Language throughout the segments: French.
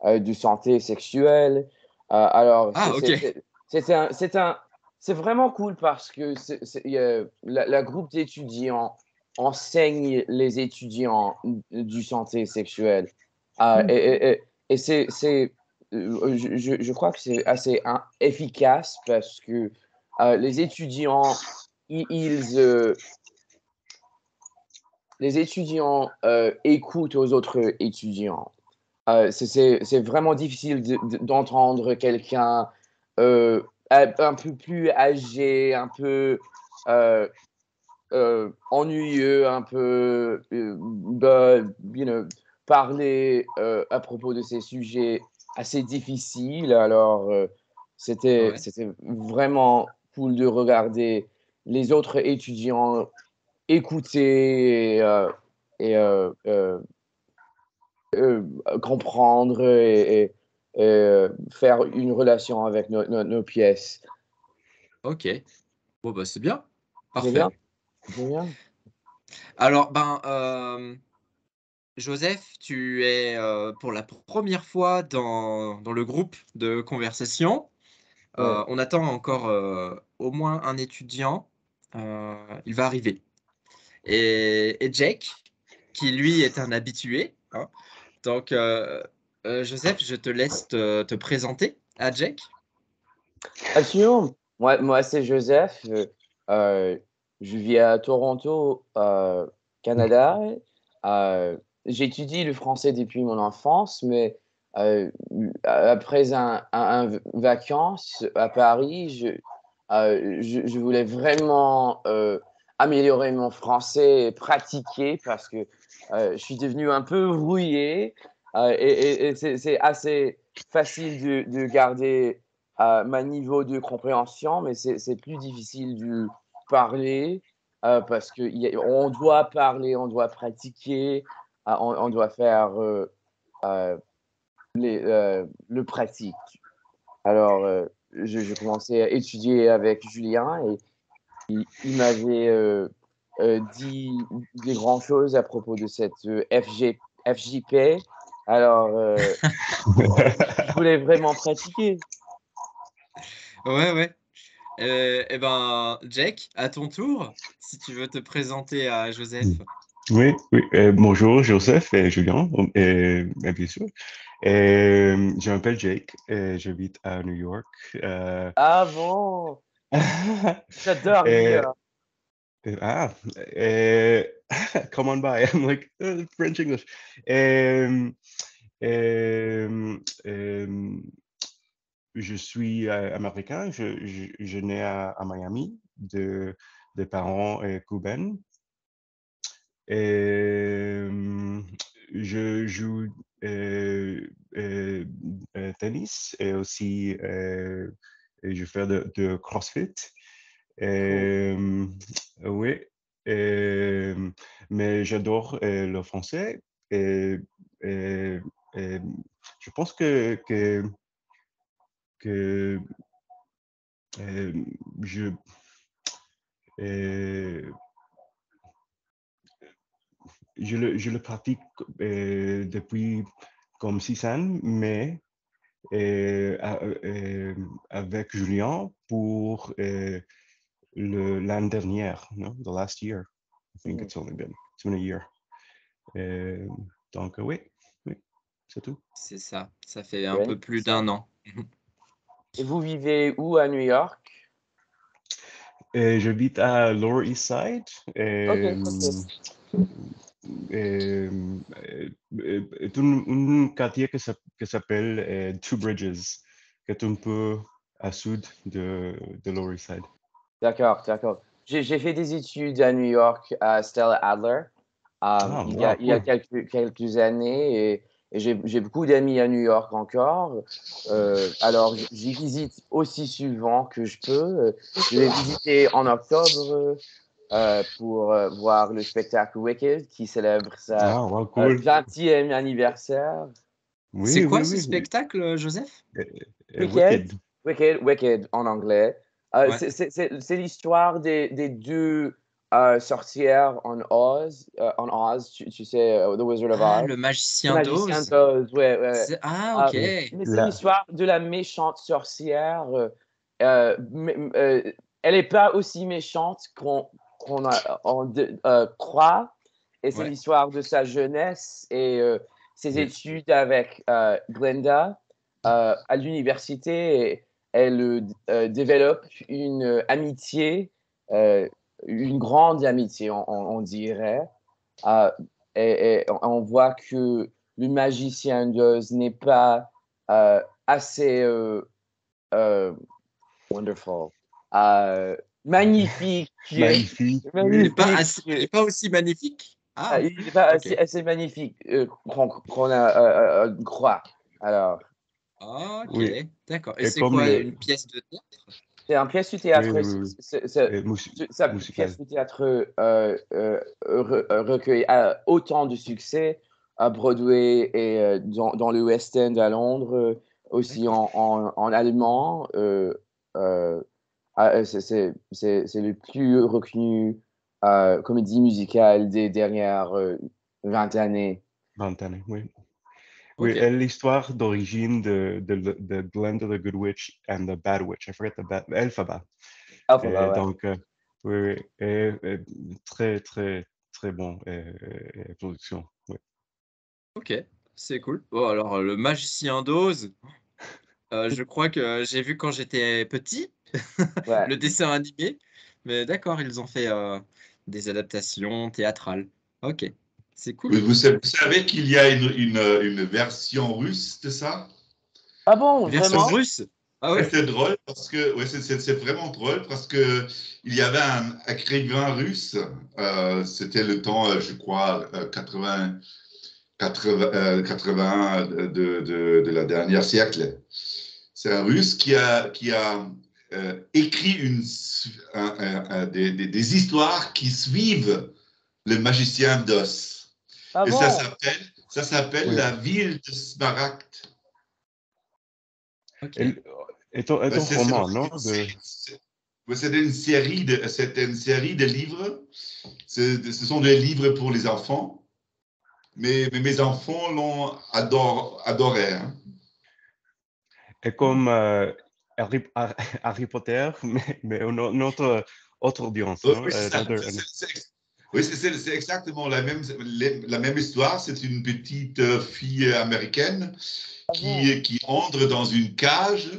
de santé sexuelle. Alors, Ah, ok. c'est vraiment cool parce que la groupe d'étudiants enseigne les étudiants du santé sexuelle. Et je crois que c'est assez efficace parce que les étudiants, les étudiants écoutent aux autres étudiants. C'est vraiment difficile d'entendre quelqu'un un peu plus âgé, un peu euh, ennuyeux, un peu parler à propos de ces sujets assez difficiles. Alors, Ouais. c'était vraiment cool de regarder les autres étudiants écouter et comprendre et faire une relation avec nos pièces. Ok. Bon, bah, c'est bien. C'est bien, Parfait. c'est bien. Alors, ben, Joseph, tu es pour la première fois dans le groupe de conversation. Ouais. On attend encore au moins un étudiant. Il va arriver. Et Jake, qui lui est un habitué, hein. Donc, Joseph, je te laisse te présenter à Jake. Absolument. Moi c'est Joseph. Euh, je vis à Toronto, Canada. J'étudie le français depuis mon enfance, mais euh, après un vacances à Paris, je voulais vraiment améliorer mon français et pratiquer parce que je suis devenu un peu rouillé et c'est assez facile de garder ma niveau de compréhension, mais c'est plus difficile de parler parce qu'on doit parler, on doit pratiquer, on doit faire euh, le pratique. Alors, je commençais à étudier avec Julien et il m'avait dit des grandes choses à propos de cette FJP. Alors, je voulais vraiment pratiquer. Ouais, ouais. Eh ben, Jake, à ton tour, si tu veux te présenter à Joseph. Oui, oui. Bonjour, Joseph et Julien, bien sûr. Je m'appelle Jake et j'habite à New York. Euh, Ah bon, j'adore New et, York. ah, et, come on by. I'm like, French English. Euh, euh, je suis américain. Je nais à Miami de parents cubains. Euh, je joue euh, euh, tennis et aussi et je fais de CrossFit. Cool. Euh, oui, euh, mais j'adore le français et, et- et je pense que euh, je, euh, je le pratique depuis comme 6 ans, mais avec Julien pour l'année dernière, no? The last year. I think Mhm. it's been a year. Euh, donc, oui, oui, c'est tout. C'est ça, ça fait un Ouais, peu c'est plus ça. d'un an. Et vous vivez où à New York? J'habite à Lower East Side. Ok, Euh, ok. est un quartier qui s'appelle Two Bridges, qui est un peu à sud de Lower East Side. D'accord, d'accord. J'ai fait des études à New York à Stella Adler Ah, wow, il y a cool. quelques années et j'ai beaucoup d'amis à New York encore. Alors, j'y visite aussi souvent que je peux. Je vais visiter en octobre pour voir le spectacle Wicked qui célèbre sa Ah, wow, cool. 20e anniversaire. C'est Oui, quoi oui, ce oui. spectacle, Joseph? Euh, Wicked, Wicked. Wicked en anglais. Ouais. C'est l'histoire des deux. sorcière en Oz, tu sais, The Wizard of Ah, Oz. le Le magicien magicien d'Oz. d'Oz, ouais. Ah, Euh, ok. mais c'est La, l'histoire de la méchante sorcière. Elle n'est pas aussi méchante qu'on croit. Et c'est Ouais. l'histoire de sa jeunesse et ses oui, études avec Glenda à l'université. Et elle développe une amitié, une grande amitié, on dirait. Euh, et on voit que le magicien d'Oz n'est pas assez wonderful, magnifique, magnifique, Il n'est oui. pas, magnifique. il est pas aussi magnifique. Ah, Il n'est pas ok. assez magnifique qu'on croit. Alors, Ok, Oui, d'accord. Et et c'est comme quoi, les, une pièce de théâtre? c'est un pièce de oui, théâtre. oui, oui, et Sa musical. pièce de théâtre recueille autant de succès à Broadway et dans le West End à Londres, aussi D'accord. en allemand. C'est le plus reconnu comédie musicale des dernières 20 années. 20 années, oui. Oui, Ok. et l'histoire d'origine de Glenda the Good Witch and the Bad Witch. I forget the bad, Elphaba. Ah, enfin, bah Et ouais. donc, oui, oui, et très, très, très bon production. Oui. Ok, c'est cool. Bon, alors, le magicien d'Oz, je crois que j'ai vu quand j'étais petit, Ouais. le dessin animé. Mais d'accord, ils ont fait des adaptations théâtrales. Ok, c'est cool. Vous savez qu'il y a une version russe de ça? Ah bon, Version vraiment? russe? Ah Ouais, ouais? c'est drôle parce que ouais, c'est vraiment drôle parce que il y avait un écrivain russe. C'était le temps, je crois, 80 de la dernière siècle. C'est un Russe qui a écrit des histoires qui suivent le magicien d'Oz. Ah Et bon? ça s'appelle Oui. La ville de Smaragd. Ok. Et, est un roman, non? C'est une série de livres. Ce sont des livres pour les enfants, mais mes enfants l'ont adoré. Hein. Et comme Harry Potter, mais une autre audience, non? Oui, c'est ça. Oui, c'est exactement la même histoire. C'est une petite fille américaine Ah bon? qui entre dans une cage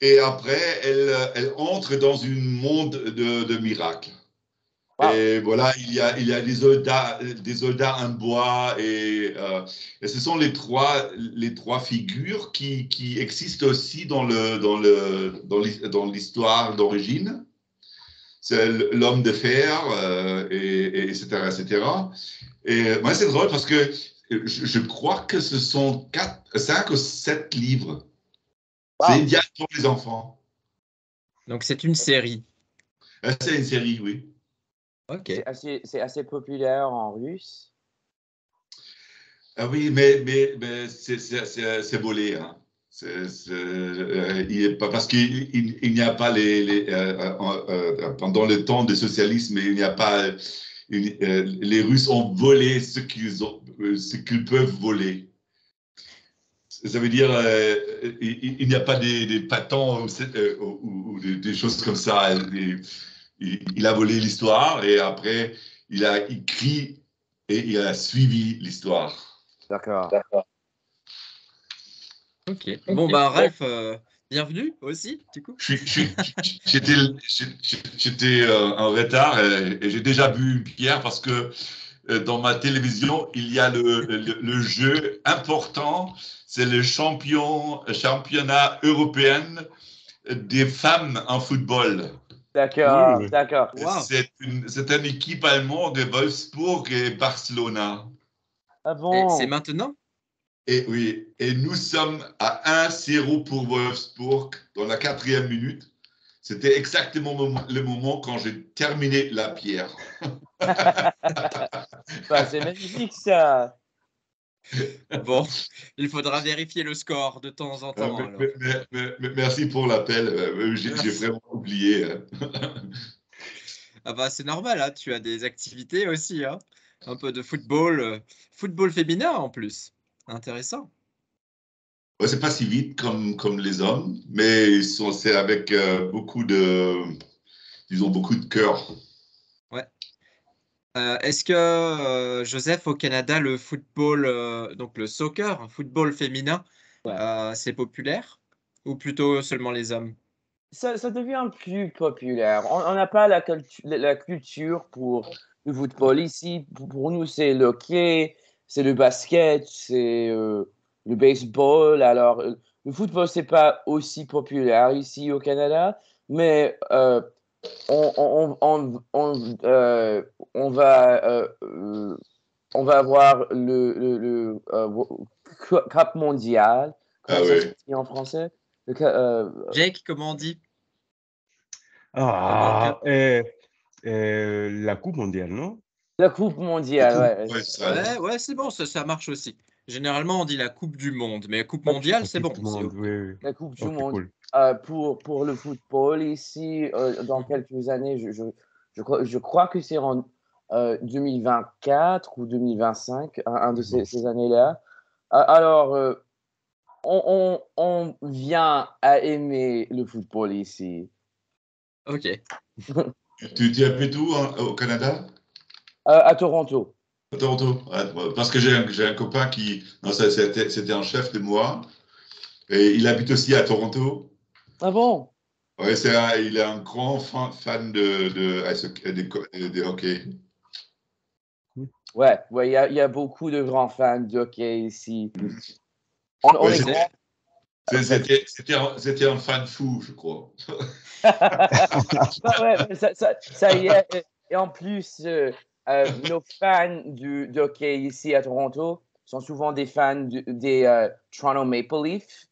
et après, elle entre dans un monde de miracles. Wow. Et voilà, il y a des soldats en bois et ce sont les trois figures qui existent aussi dans l'histoire d'origine. C'est l'homme de fer, etc., etc. Et moi, c'est drôle parce que je crois que ce sont 5 ou 7 livres. C'est Wow. idéal pour les enfants. Donc c'est une série. C'est une série, oui. Ok. C'est assez populaire en russe. Ah oui, mais c'est volé. Hein. Parce qu'il n'y a pas pendant le temps du socialisme, il n'y a pas les Russes ont volé ce qu'ils peuvent voler. Ça veut dire il n'y a pas des patents ou des choses comme ça. Il a volé l'histoire et après il a écrit et il a suivi l'histoire. D'accord. Ok. Bon, bah, Ralph, bienvenue aussi, du coup. J'étais en retard et j'ai déjà vu une pierre parce que dans ma télévision, il y a le jeu important, c'est le championnat européen des femmes en football. D'accord. Cool. D'accord. Waouh. C'est une équipe allemande de Wolfsburg et Barcelona. Ah Et c'est bon? maintenant? Et oui, et nous sommes à 1-0 pour Wolfsburg dans la 4e minute. C'était exactement le moment quand j'ai terminé la pierre. Bah, c'est magnifique ça. Bon, il faudra vérifier le score de temps en temps, alors. Merci pour l'appel. J'ai Merci. vraiment oublié. Ah bah c'est normal, hein, tu as des activités aussi, hein. Un peu de football, football féminin en plus. Intéressant. Ouais, c'est pas si vite comme les hommes, mais c'est avec disons, beaucoup de cœur. Ouais. Est-ce que, Joseph, au Canada, le football, donc le soccer, un football féminin, Ouais. c'est populaire? Ou plutôt seulement les hommes? Ça devient plus populaire. On n'a pas la culture pour le football ici. Pour nous, c'est le hockey, c'est le basket, c'est le baseball. Alors, le football, c'est pas aussi populaire ici au Canada, mais on va on va avoir Cup mondial. Ah Comment ça se ouais. dit en français? Jake, comment on dit? Le World Ah, Cup? la Coupe mondiale, non? La Coupe La mondiale, coupe, ouais. ouais, ça. Ouais, ouais, c'est bon, ça marche aussi. Généralement, on dit la Coupe du monde, mais Coupe La, cou- mondiale, La c'est Coupe bon, du c'est monde, OK. oui, oui. la Coupe du Ok, monde. cool. Pour le football ici, dans Mhm. quelques années, je crois que c'est en 2024 ou 2025, un de ces années-là. Alors, on vient à aimer le football ici. OK. Tu habites où hein, au Canada? À Toronto. À Toronto. Ouais, parce que j'ai un copain qui. Non, c'était un chef de moi. Et il habite aussi à Toronto. Ah bon? Ouais, il est un grand fan de hockey. Ouais, ouais, il y a beaucoup de grands fans de hockey ici. On Ouais, est grand. Vas-y. c'était un fan fou, je crois. Bah ouais, mais ça y est. Et en plus, nos fans de hockey ici à Toronto sont souvent des fans des Toronto Maple Leafs.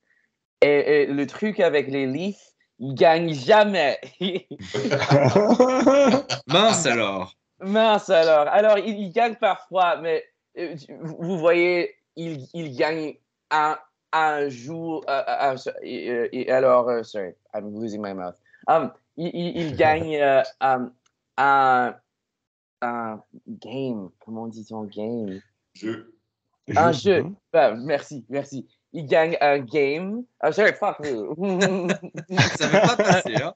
Et le truc avec les Leafs, ils gagnent jamais. Mince alors. Mince alors. Alors, ils gagnent parfois, mais vous voyez, ils gagnent un jour. Alors, sorry, I'm losing my mouth. Ils gagnent un, un game. Comment dit-on game? Je, Un Jeu, jeu. non? Merci, merci. Ils gagnent un game. Sorry, fuck you. Ça veut pas passer, hein.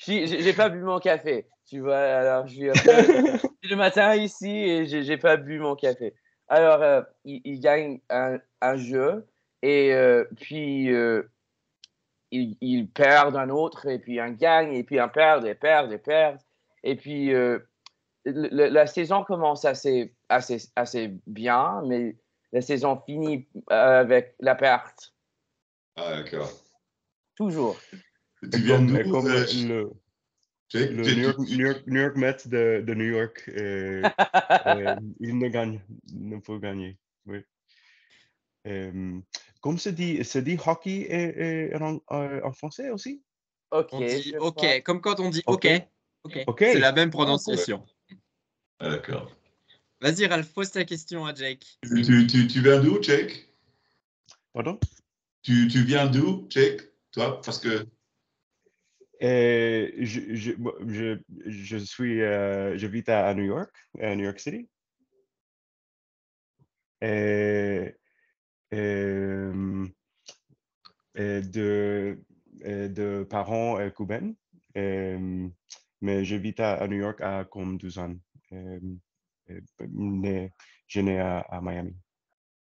J'ai pas bu mon café, tu vois. Alors, je suis un peu c'est le matin ici et j'ai pas bu mon café. Alors, ils gagnent un jeu et puis ils perdent un autre et puis un gagne et puis un perd et perd et perd. Et puis la saison commence assez bien, mais la saison finit avec la perte. ah, d'accord. Toujours. Tu viens d'où, Comme Jake? le New York Mets de New York. Il ne peut gagner. Oui. Comme se dit hockey en français aussi? Ok, On dit je OK, crois. comme quand on dit OK. Ok. OK. Ok. C'est la même Ah, cool. prononciation. Ah, d'accord. Vas-y, Ralph, pose ta question à Jake. Tu viens d'où, Jake? Pardon? Tu viens d'où, Jake? Toi, parce que. Je vis à New York City. Et, euh, de parents cubains. Mais je vis à New York à comme 12 ans. Euh, je né à Miami.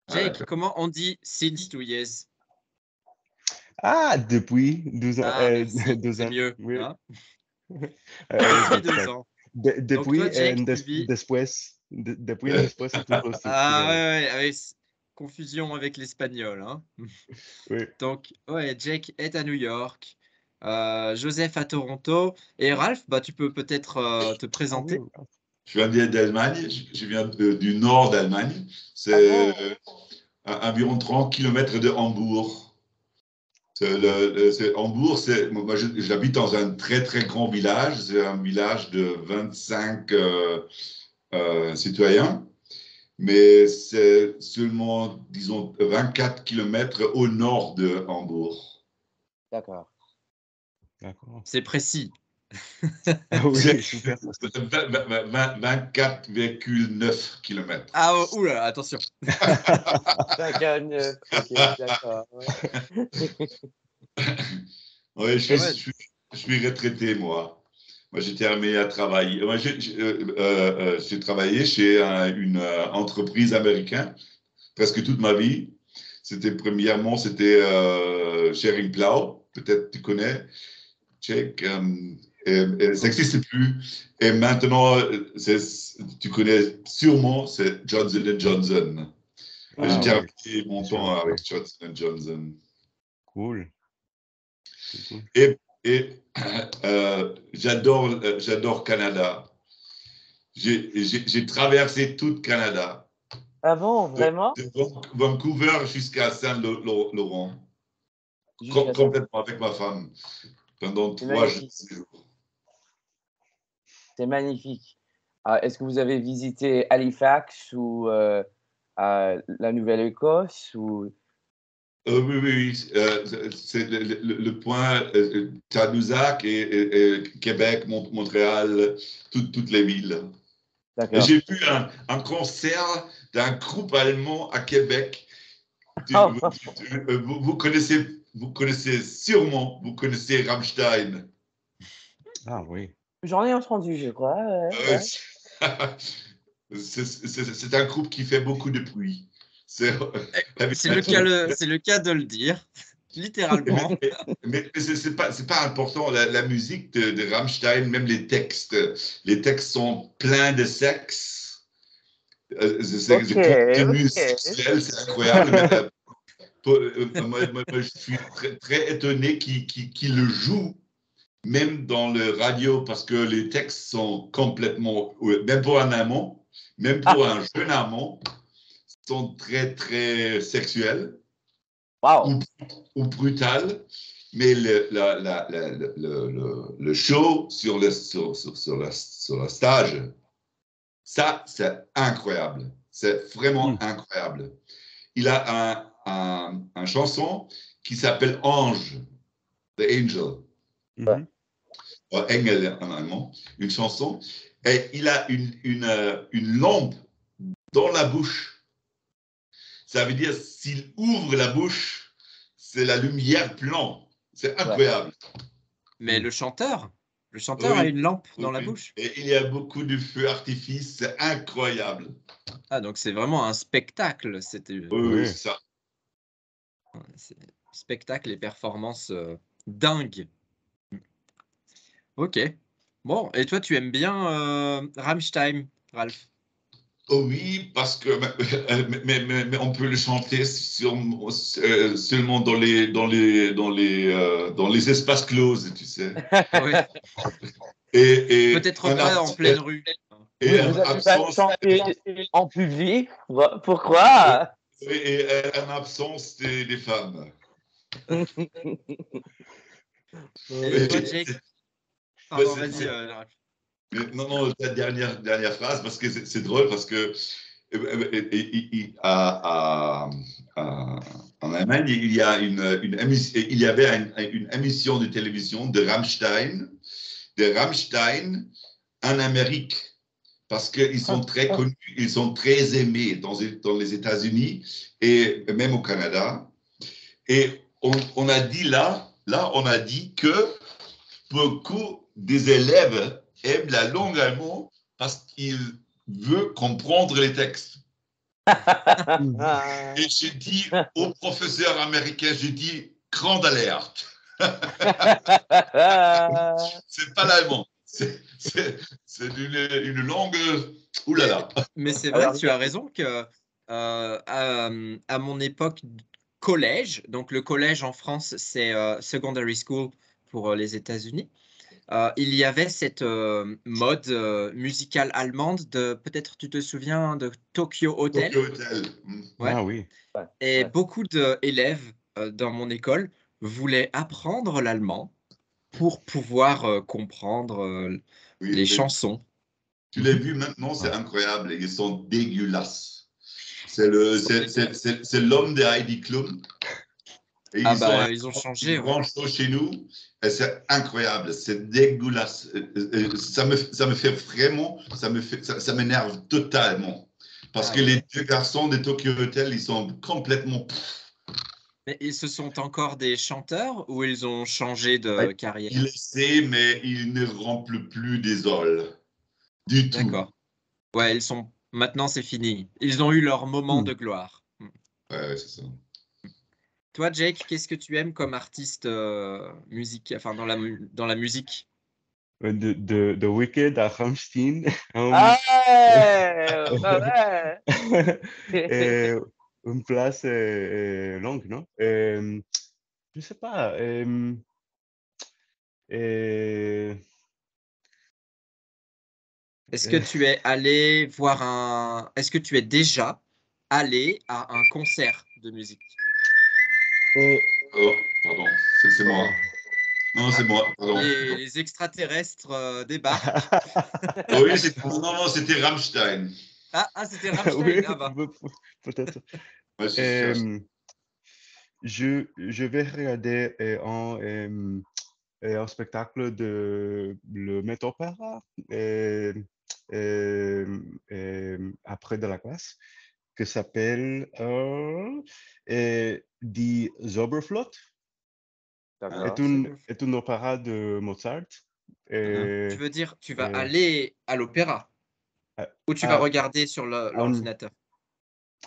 Ah, Jake, d'accord. comment on dit since 2 years? Ah, depuis 12 ans. Ah, merci, 12 c'est ans. mieux, Oui. hein? I was Depuis good 2 start. ans. Donc toi, Depuis Jake, tu vis. depuis et después, c'est toujours Ah together. ouais, ouais, ouais, confusion avec l'espagnol, hein. Oui. Donc, ouais, Jake est à New York, Joseph à Toronto, et Ralph, bah, tu peux peut-être te Ah oui. présenter. Je viens d'Allemagne, je viens du nord d'Allemagne. Ah C'est bon? environ 30 kilomètres de Hambourg. Hambourg, moi j'habite dans un très très grand village. C'est un village de 25 citoyens, mais c'est seulement, disons, 24 kilomètres au nord de Hambourg. D'accord. D'accord. C'est précis. Ah oui, C'est super. 24,9 km. Ah, oula, attention. 59. Ok, d'accord. Ouais. Oui, Pas mal. je suis retraité, moi. Moi, j'ai terminé à travailler. Moi, j'ai travaillé chez une entreprise américaine presque toute ma vie. Premièrement, c'était Sharing Plow, peut-être tu connais, Check. Ça n'existe plus. Et maintenant, tu connais sûrement, c'est Johnson Johnson. J'ai Ah oui, terminé mon sûr, temps oui. avec Johnson Johnson. Cool. Cool. Et j'adore Canada. J'ai traversé tout le Canada, Ah bon, de, vraiment? de Vancouver jusqu'à Saint-Laurent, Jusqu'à ça. complètement avec ma femme, pendant C'est 3 magnifique. jours. C'est magnifique. Est-ce que vous avez visité Halifax ou la Nouvelle-Écosse ou... Oui, oui, c'est le point Tadoussac et Québec, Montréal, toutes les villes. Et D'accord. j'ai vu un concert d'un groupe allemand à Québec. Vous connaissez sûrement, vous connaissez Rammstein. Ah oui. J'en ai entendu, je crois. Euh, c'est un groupe qui fait beaucoup de bruit. C'est C'est le cas de le dire, littéralement. mais c'est pas important. La musique de Rammstein, même les textes sont pleins de sexe. C'est Ok, contenu ok. sexuel, c'est incroyable. Moi, je suis très, très étonné qu'il le joue, même dans le radio, parce que les textes sont complètement, même pour un amant, même pour un jeune amant, sont très, très sexuels Wow. ou brutales. Mais le show sur le stage, ça, c'est incroyable. C'est vraiment incroyable. Il a un chanson qui s'appelle Ange, The Angel, Mhm. Engel en allemand, une chanson, et il a une lampe dans la bouche. Ça veut dire s'il ouvre la bouche, c'est la lumière blanche. C'est incroyable. Mais le chanteur a Oui, une lampe dans la oui. bouche. Et il y a beaucoup de feux artifices, c'est incroyable. Ah, donc c'est vraiment un spectacle. C'était Oui, Oui. c'est ça. spectacle et performance dingue. Ok. Bon, et toi, tu aimes bien Rammstein, Ralph? Oh oui, parce que mais on peut le chanter seulement dans les espaces clos, tu sais. Oui. Et Peut-être pas en pleine rue. Vous un n'avez pas absence chanté en public? Pourquoi? et un absence des femmes. Et toi, Jake? Pardon, vas-y, C'est- Ralph. non, la dernière phrase, parce que c'est drôle, parce que en Allemagne, il y avait une émission de télévision de Rammstein en Amérique, parce qu'ils sont très connus, ils sont très aimés dans les États-Unis et même au Canada. Et on a dit on a dit que beaucoup des élèves aiment la langue allemande parce qu'ils veulent comprendre les textes. Et j'ai dit au professeur américain, j'ai dit grande alerte. C'est pas l'allemand, c'est une langue. Oulala. Mais c'est vrai, Alors, tu as raison que à mon époque collège, donc le collège en France, c'est secondary school pour les États-Unis. Il y avait cette mode musicale allemande de, peut-être tu te souviens de Tokyo Hotel. Tokyo Hotel. Ouais. Ah oui. Et ouais. beaucoup d'élèves dans mon école voulaient apprendre l'allemand pour pouvoir comprendre les Oui, chansons. tu l'as vu maintenant, c'est incroyable. Ils sont dégueulasses. C'est l'homme de Heidi Klum. Et ils ont changé. Ils branchent ça chez nous. Et c'est incroyable. C'est dégueulasse. Ça me fait vraiment, ça m'énerve totalement. Parce que les deux garçons de Tokyo Hotel, ils sont complètement. Mais ils se sont encore des chanteurs ou ils ont changé de carrière? Ils le savent, mais ils ne remplissent plus des halls. Du tout. D'accord. Ouais, ils sont. Maintenant, c'est fini. Ils ont eu leur moment de gloire. Ouais, c'est ça. Toi, Jake, qu'est-ce que tu aimes comme artiste musique, enfin dans la musique? The Wicked à Rammstein. Ah ouais, Et une place longue, non? Je sais pas. Est-ce que tu es allé voir un. Est-ce que tu es déjà allé à un concert de musique? Oh, pardon, c'est moi. Non, c'est moi, pardon. Les extraterrestres débarquent. Oui, non, c'était Rammstein. C'était Rammstein. Oui, Ah bah. peut-être. Ouais, Je vais regarder un spectacle de le Met Opera après de la classe qui s'appelle Die Zauberflöte. d'accord. Est une opéra de Mozart. Tu veux dire, tu vas euh, aller à l'opéra ou tu vas à- regarder sur l'ordinateur?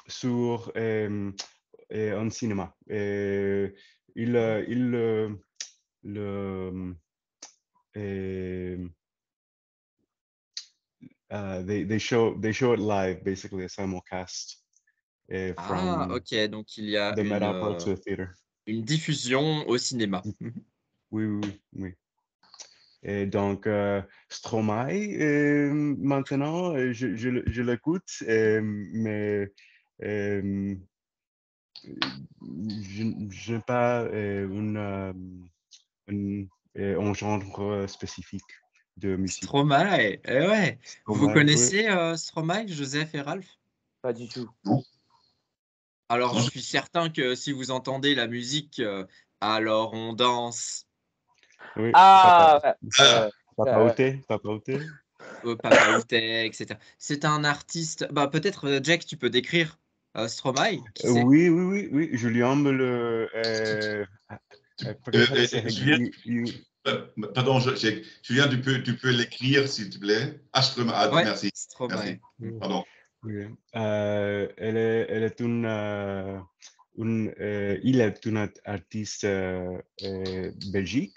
sur un cinéma. Il le they show it live, basically a simulcast from Ok, donc il y a the Met Opera to the theater. une diffusion au cinéma. Oui. Et donc, Stromae, maintenant, je l'écoute, mais je n'ai pas un genre spécifique de musique. Stromae, ouais. Vous Stromae, oui. connaissez Stromae, Joseph et Ralph? Pas du tout. Alors, Non, je suis certain que si vous entendez la musique, alors on danse. Oui, Ah ouais, Papa ouais. Outé, Papa Outé. Papa Outé, etc. C'est un artiste. Bah, peut-être, Jack, tu peux décrire Stromae, qui c'est? Oui, Julien me le... Julien, pardon, Julien, tu peux l'écrire, s'il te plaît. Ouais, Merci. Stromae. Pardon. Oui. Elle est il est un artiste belgique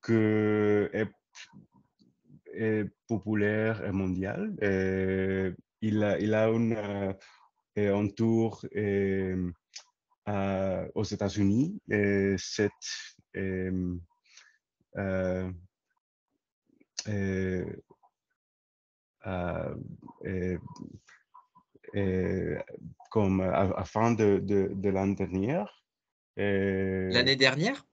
que est populaire et mondial. Il a un tour aux États-Unis. Cette comme à fin de l'année dernière. L'année dernière?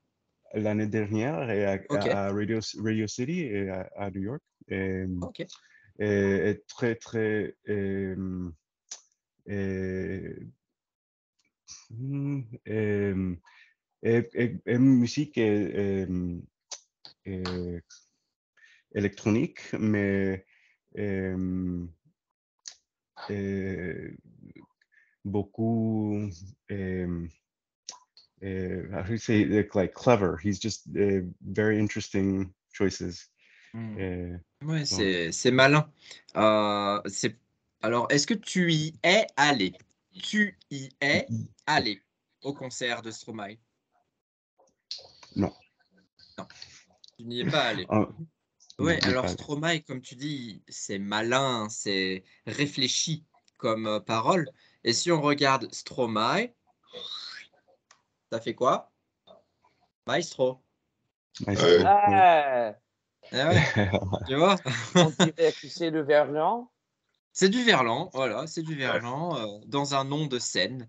L'année dernière Ok, à Radio City et à New York. ok. Et très, très musique électronique, mais beaucoup how do you say like clever. He's just very interesting choices. Ouais, Donc, c'est malin. Alors, est-ce que tu y es allé? Tu y es allé au concert de Stromae? non. Non, tu n'y es pas allé. Ah, non, Ouais, il n'est alors pas allé. Stromae, comme tu dis, c'est malin, c'est réfléchi comme parole. Et si on regarde Stromae, ça fait quoi? Maestro. Maestro, oui. Ah, Eh ouais, tu vois? on dirait que c'est le Verlan. C'est du Verlan, voilà, c'est du Verlan dans un nom de scène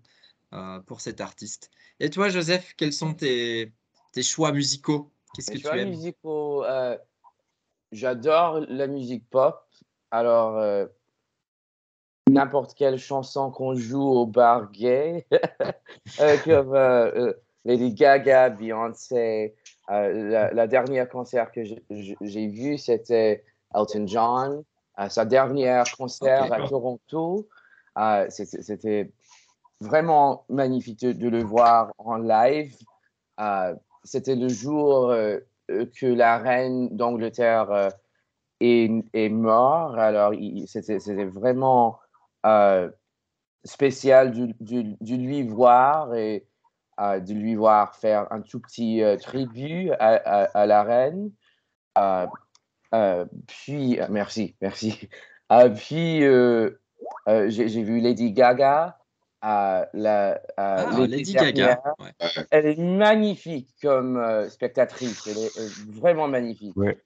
pour cet artiste. Et toi, Joseph, quels sont tes choix musicaux? Qu'est-ce Les que choix tu aimes? musicaux, j'adore la musique pop. Alors, n'importe quelle chanson qu'on joue au bar gay, comme Lady Gaga, Beyoncé. La dernière concert que j'ai vu, c'était Elton John. Sa dernière concert à Toronto. C'était vraiment magnifique de le voir en live. C'était le jour que la reine d'Angleterre est morte. Alors, c'était vraiment spécial de lui voir et de lui voir faire un tout petit tribut à la reine. Puis, merci. Puis, j'ai vu Lady Gaga l'été Lady dernier. Gaga. Ouais. Elle est magnifique comme spectatrice. Elle est vraiment magnifique. Ouais.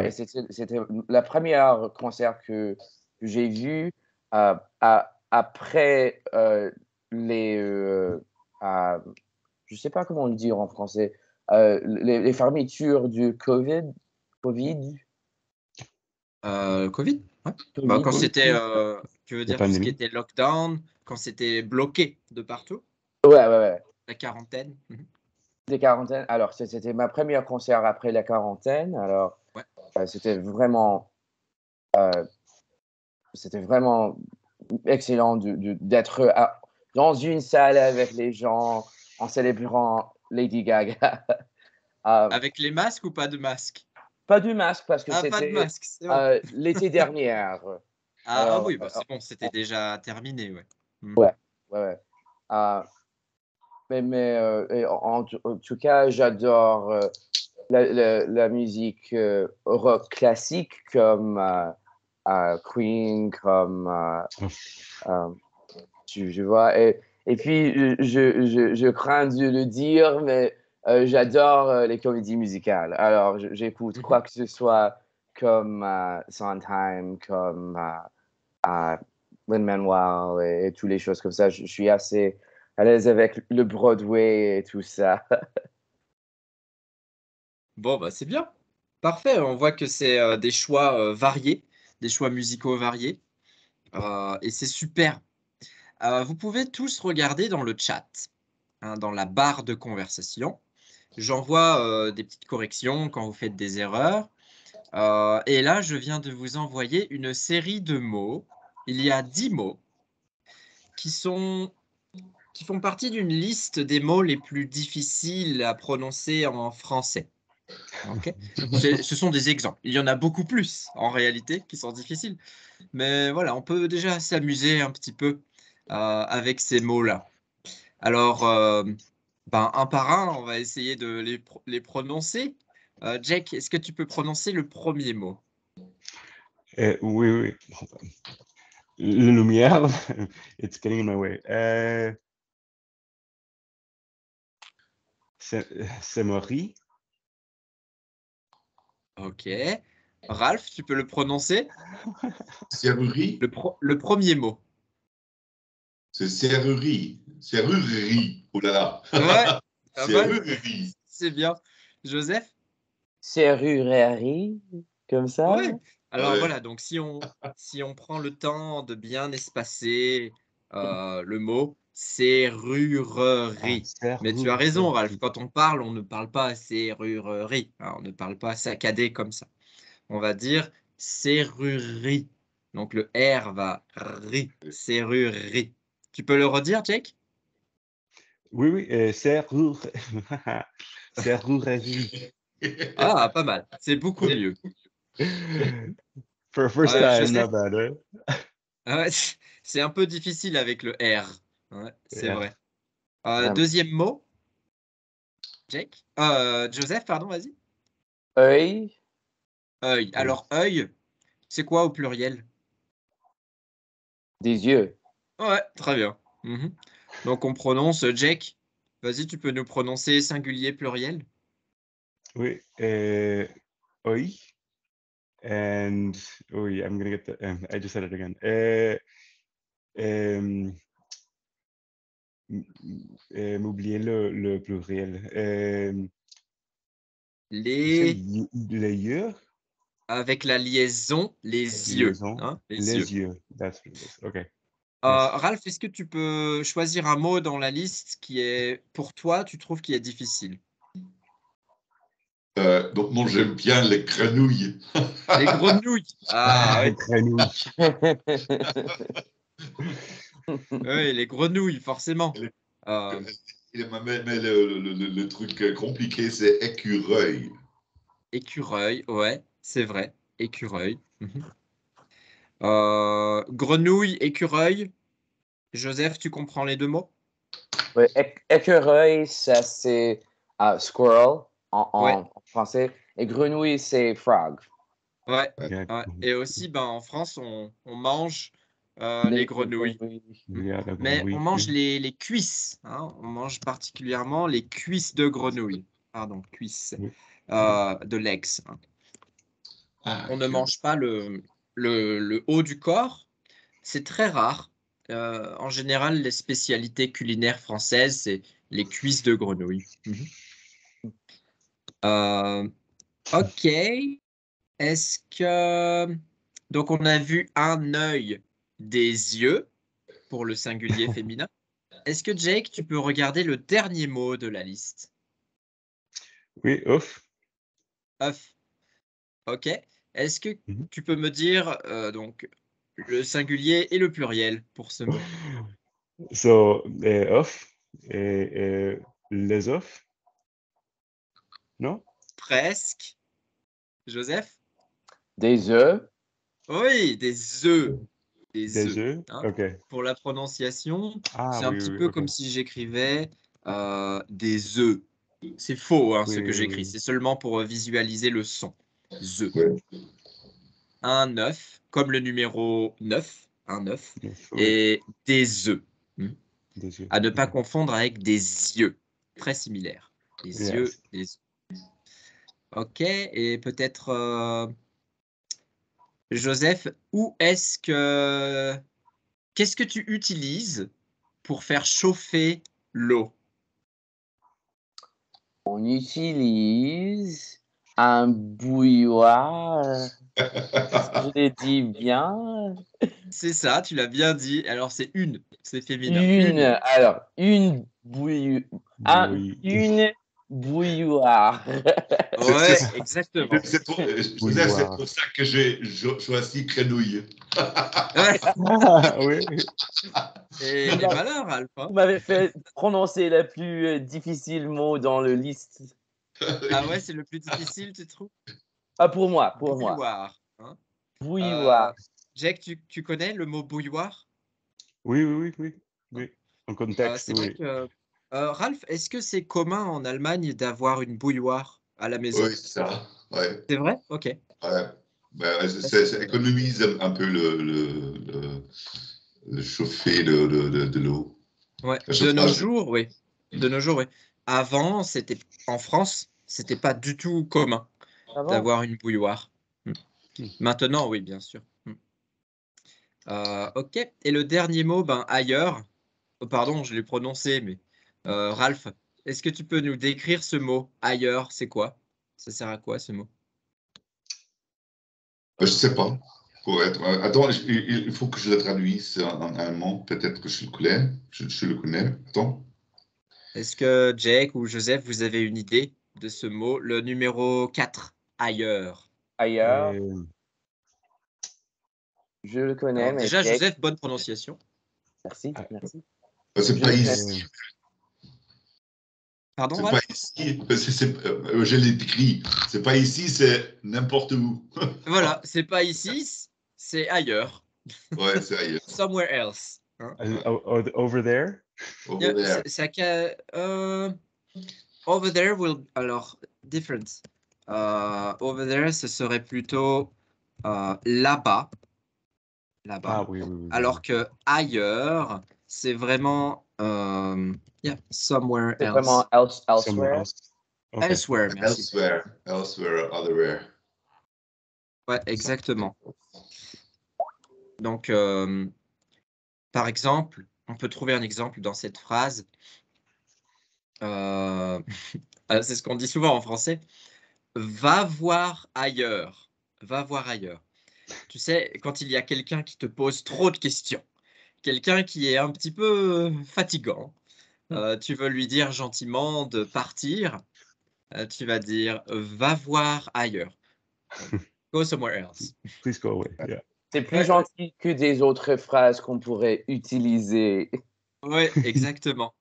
Et c'était la première concert que j'ai vu après les... je ne sais pas comment le dire en français. Les fermetures du Covid. Covid, ouais. Covid, Quand oui. c'était, tu veux La dire tout ce qui pandémie. était lockdown, quand c'était bloqué de partout, Ouais. la quarantaine. Des quarantaines. Alors, c'était ma première concert après la quarantaine. Alors, Ouais. c'était vraiment excellent d'être dans une salle avec les gens en célébrant Lady Gaga. Avec les masques ou pas de masques? Pas du masque parce que Pas de c'était masque, c'est bon. l'été dernier. Alors, Oui, c'est bon, c'était déjà terminé, ouais. ouais. Mais en tout cas, j'adore la musique rock classique comme Queen, comme tu vois. Et puis, je crains de le dire, mais j'adore les comédies musicales. Alors, j'écoute quoi que ce soit comme Sondheim, comme Lin-Manuel et toutes les choses comme ça. Je suis assez à l'aise avec le Broadway et tout ça. Bon, c'est bien. Parfait, on voit que c'est des choix variés, des choix musicaux variés. Et c'est super. Vous pouvez tous regarder dans le chat, hein, dans la barre de conversation. J'envoie des petites corrections quand vous faites des erreurs. Et là, je viens de vous envoyer une série de mots. Il y a 10 mots qui font partie d'une liste des mots les plus difficiles à prononcer en français. Okay. Ce sont des exemples. Il y en a beaucoup plus en réalité qui sont difficiles. Mais voilà, on peut déjà s'amuser un petit peu avec ces mots-là. Alors, un par un, on va essayer de les prononcer. Jack, est-ce que tu peux prononcer le premier mot? Oui. La lumière, it's getting in my way. C'est Marie. Ok. Ralph, tu peux le prononcer? Serrurerie. Le premier mot. C'est serrurerie. Serrurerie. Oh là là. Ouais, pas mal. Serrurerie. C'est bien. Joseph? Serrurerie, comme ça. Ouais. Alors Ouais. voilà, donc si on prend le temps de bien espacer le mot serrurerie. Mais tu as raison, Ralph, quand on parle, on ne parle pas serrurerie, hein, on ne parle pas saccadé comme ça. On va dire serrurerie. Donc le R va ri, serrurerie. Tu peux le redire, Jake? Oui, serrurerie. Ah, pas mal. C'est beaucoup mieux. For first time, Joseph? not bad, hein? Ouais, c'est un peu difficile avec le R. Ouais, c'est Yeah. vrai. Vraiment. Deuxième mot, Jake? Joseph, pardon, vas-y. Œil, Œil. Alors, œil, c'est quoi au pluriel? des yeux. Ouais, très bien. Mhm. Donc, on prononce Jake. Vas-y, tu peux nous prononcer singulier pluriel? Oui, oi. And I'm gonna get the. I just said it again. M'oublier le pluriel. Les... Les yeux? Avec la liaison, les yeux. Liaison. Hein, les yeux. Les yeux. That's what it is. Okay. Ralph, est-ce que tu peux choisir un mot dans la liste qui est, pour toi, tu trouves qui est difficile? Donc, moi, j'aime bien les grenouilles. Les grenouilles. Ah, oui. Grenouille. Oui, les grenouilles, forcément. Les- Euh, Mais le truc compliqué, c'est écureuil. écureuil, ouais, c'est vrai. Écureuil. Mhm. Grenouille, écureuil. Joseph, tu comprends les deux mots? Ouais, écureuil, ça c'est squirrel Ouais. en français. Et grenouille, c'est frog. Ouais. Yeah. Ouais. Et aussi, ben, en France, on mange Les les grenouilles. Yeah, la Mais grenouille, on mange oui. les cuisses. Hein. On mange particulièrement les cuisses de grenouille. Pardon, cuisses. Oui. De legs. Hein. Ah, On ne mange pas le haut du corps. C'est très rare. En général, les spécialités culinaires françaises, c'est les cuisses de grenouille. Mhm. Ok. Est-ce que... Donc, on a vu un œil, des yeux, pour le singulier féminin. Est-ce que, Jake, tu peux regarder le dernier mot de la liste? Oui, ouf. Œuf. Ok. Est-ce que Mhm. tu peux me dire donc le singulier et le pluriel pour ce mot? So, off et les œufs, non? Presque. Joseph? Des œufs. Oui, des œufs. Des Des œufs. œufs? Hein. OK. Pour la prononciation, Ah c'est un oui, petit oui, peu OK. comme si j'écrivais des œufs. C'est faux hein, ce Oui, que oui, j'écris. oui. C'est seulement pour visualiser le son. The. ouais. Un œuf, comme le numéro 9, un œuf, Yes, oui, et des œufs. Hmm. des œufs. À ne pas OK. confondre avec des yeux. Très similaires. Des yeux, Yes. des œufs. Ok, et peut-être Joseph, où est-ce que... Qu'est-ce que tu utilises pour faire chauffer l'eau? On utilise un bouilloire. Est-ce que je l'ai dit bien? C'est ça, tu l'as bien dit. Alors, c'est une, c'est féminin. Une bouilloire. Oui. Une bouilloire. Ouais, exactement. Joseph, c'est Bouilloire. pour ça que j'ai choisi grenouille. Ouais. Ah, oui. Et malheur, Alpha. Vous m'avez fait prononcer le plus difficile mot dans le liste. Ah ouais, c'est le plus difficile, tu trouves? Ah, pour moi. Bouilloire. Hein. Bouilloire. Jack, tu connais le mot bouilloire? Oui, oui, oui, oui. Oui. En contexte, C'est vrai oui. que... Ralph, est-ce que c'est commun en Allemagne d'avoir une bouilloire à la maison? Oui, c'est ça. Ouais. C'est vrai? Ok. Ouais. Ben, ça économise un peu le chauffer de l'eau. Ouais. Le De nos chauffage. jours, oui. De nos jours, oui. Avant, c'était en France, c'était pas du tout commun Ah bon? d'avoir une bouilloire. Hmm. Maintenant, oui, bien sûr. Ok. Et le dernier mot, ben, ailleurs. Oh, pardon, je l'ai prononcé, mais Ralph, est-ce que tu peux nous décrire ce mot ailleurs? C'est quoi? Ça sert à quoi ce mot? Je ne sais pas. Pour être... Attends, il faut que je le traduise en allemand. Peut-être que je le connais. Je le connais. Attends. Est-ce que Jake ou Joseph, vous avez une idée de ce mot? Le numéro 4, ailleurs. Ailleurs. Euh, Je le connais, Alors mais déjà, Jake, Joseph, bonne prononciation. merci. ah, C'est Je pas le connais. ici. Pardon, C'est pas Ralph? ici. Je l'ai écrit. C'est pas ici, c'est n'importe où. Voilà, c'est pas ici, c'est ailleurs. Ouais, c'est ailleurs. Somewhere else. Hein? over there? Over there. Over there will... Alors, different. Over there, ce serait plutôt là-bas. Là-bas. Ah oui, oui, oui, Alors oui. que ailleurs, c'est vraiment yeah, somewhere C'est else. vraiment Somewhere elsewhere. else. Okay. Elsewhere, merci. Elsewhere, otherwhere. Ouais, exactement. Donc, par exemple, on peut trouver un exemple dans cette phrase. C'est ce qu'on dit souvent en français. Va voir ailleurs. Va voir ailleurs. Tu sais, quand il y a quelqu'un qui te pose trop de questions, quelqu'un qui est un petit peu fatigant. Tu veux lui dire gentiment de partir. Tu vas dire va voir ailleurs. Go somewhere else. Please go away. Yeah. C'est plus Ouais. gentil que des autres phrases qu'on pourrait utiliser. Oui, exactement.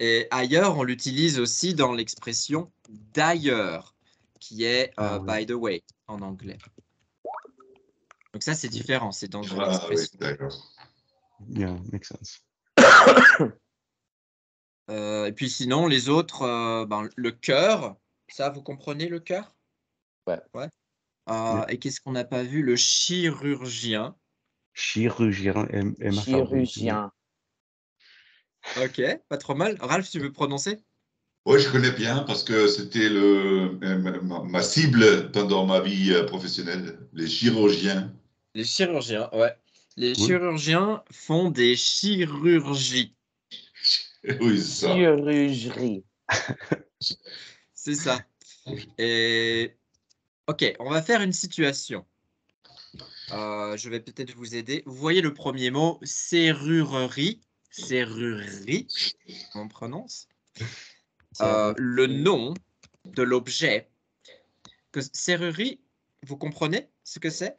Et ailleurs, on l'utilise aussi dans l'expression d'ailleurs, qui est Ah oui. by the way en anglais. Donc ça, c'est différent, c'est dans une Ah, oui, expression. d'accord. Yeah, makes sense. Et puis sinon, les autres, le cœur, ça, vous comprenez le cœur? Ouais. Ouais. Yeah. Et qu'est-ce qu'on n'a pas vu? Le chirurgien. Chirurgien est ma favorite. Chirurgien. Ok, pas trop mal. Ralph, tu veux prononcer? Oui, je connais bien parce que c'était ma cible pendant ma vie professionnelle, les chirurgiens. Les chirurgiens, ouais. Les Oui. chirurgiens font des chirurgies. Oui, c'est ça. Chirurgie. C'est ça. Et ok, on va faire une situation. Je vais peut-être vous aider. Vous voyez le premier mot, serrurerie. Serrurerie, on prononce. Le nom de l'objet. Serrurerie, vous comprenez ce que c'est?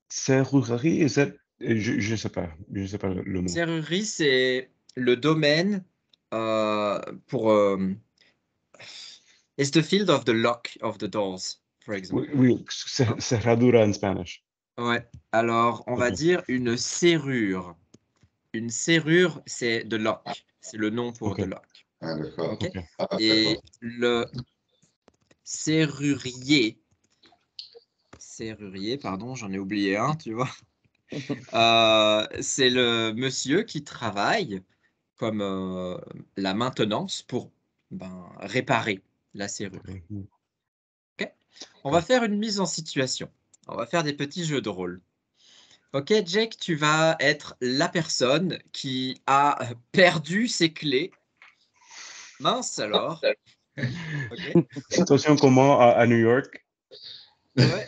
Serrurerie, is that... Je sais pas. Je sais pas le mot. Serrurerie, c'est le domaine pour... it's the field of the lock of the doors, for example. Oui, cerradura en Spanish. Ouais. Alors, on va Ok. dire une serrure. Une serrure, c'est the lock. C'est le nom pour Ok. the lock. Ah, d'accord. Ok. Ok. Ah, Et d'accord. le serrurier, pardon, j'en ai oublié un, tu vois. C'est le monsieur qui travaille comme la maintenance pour réparer la serrure. Mhm. Ok. On va faire une mise en situation. On va faire des petits jeux de rôle. Ok, Jake, tu vas être la personne qui a perdu ses clés. Mince alors. Ok. Situation comment à New York? Ouais.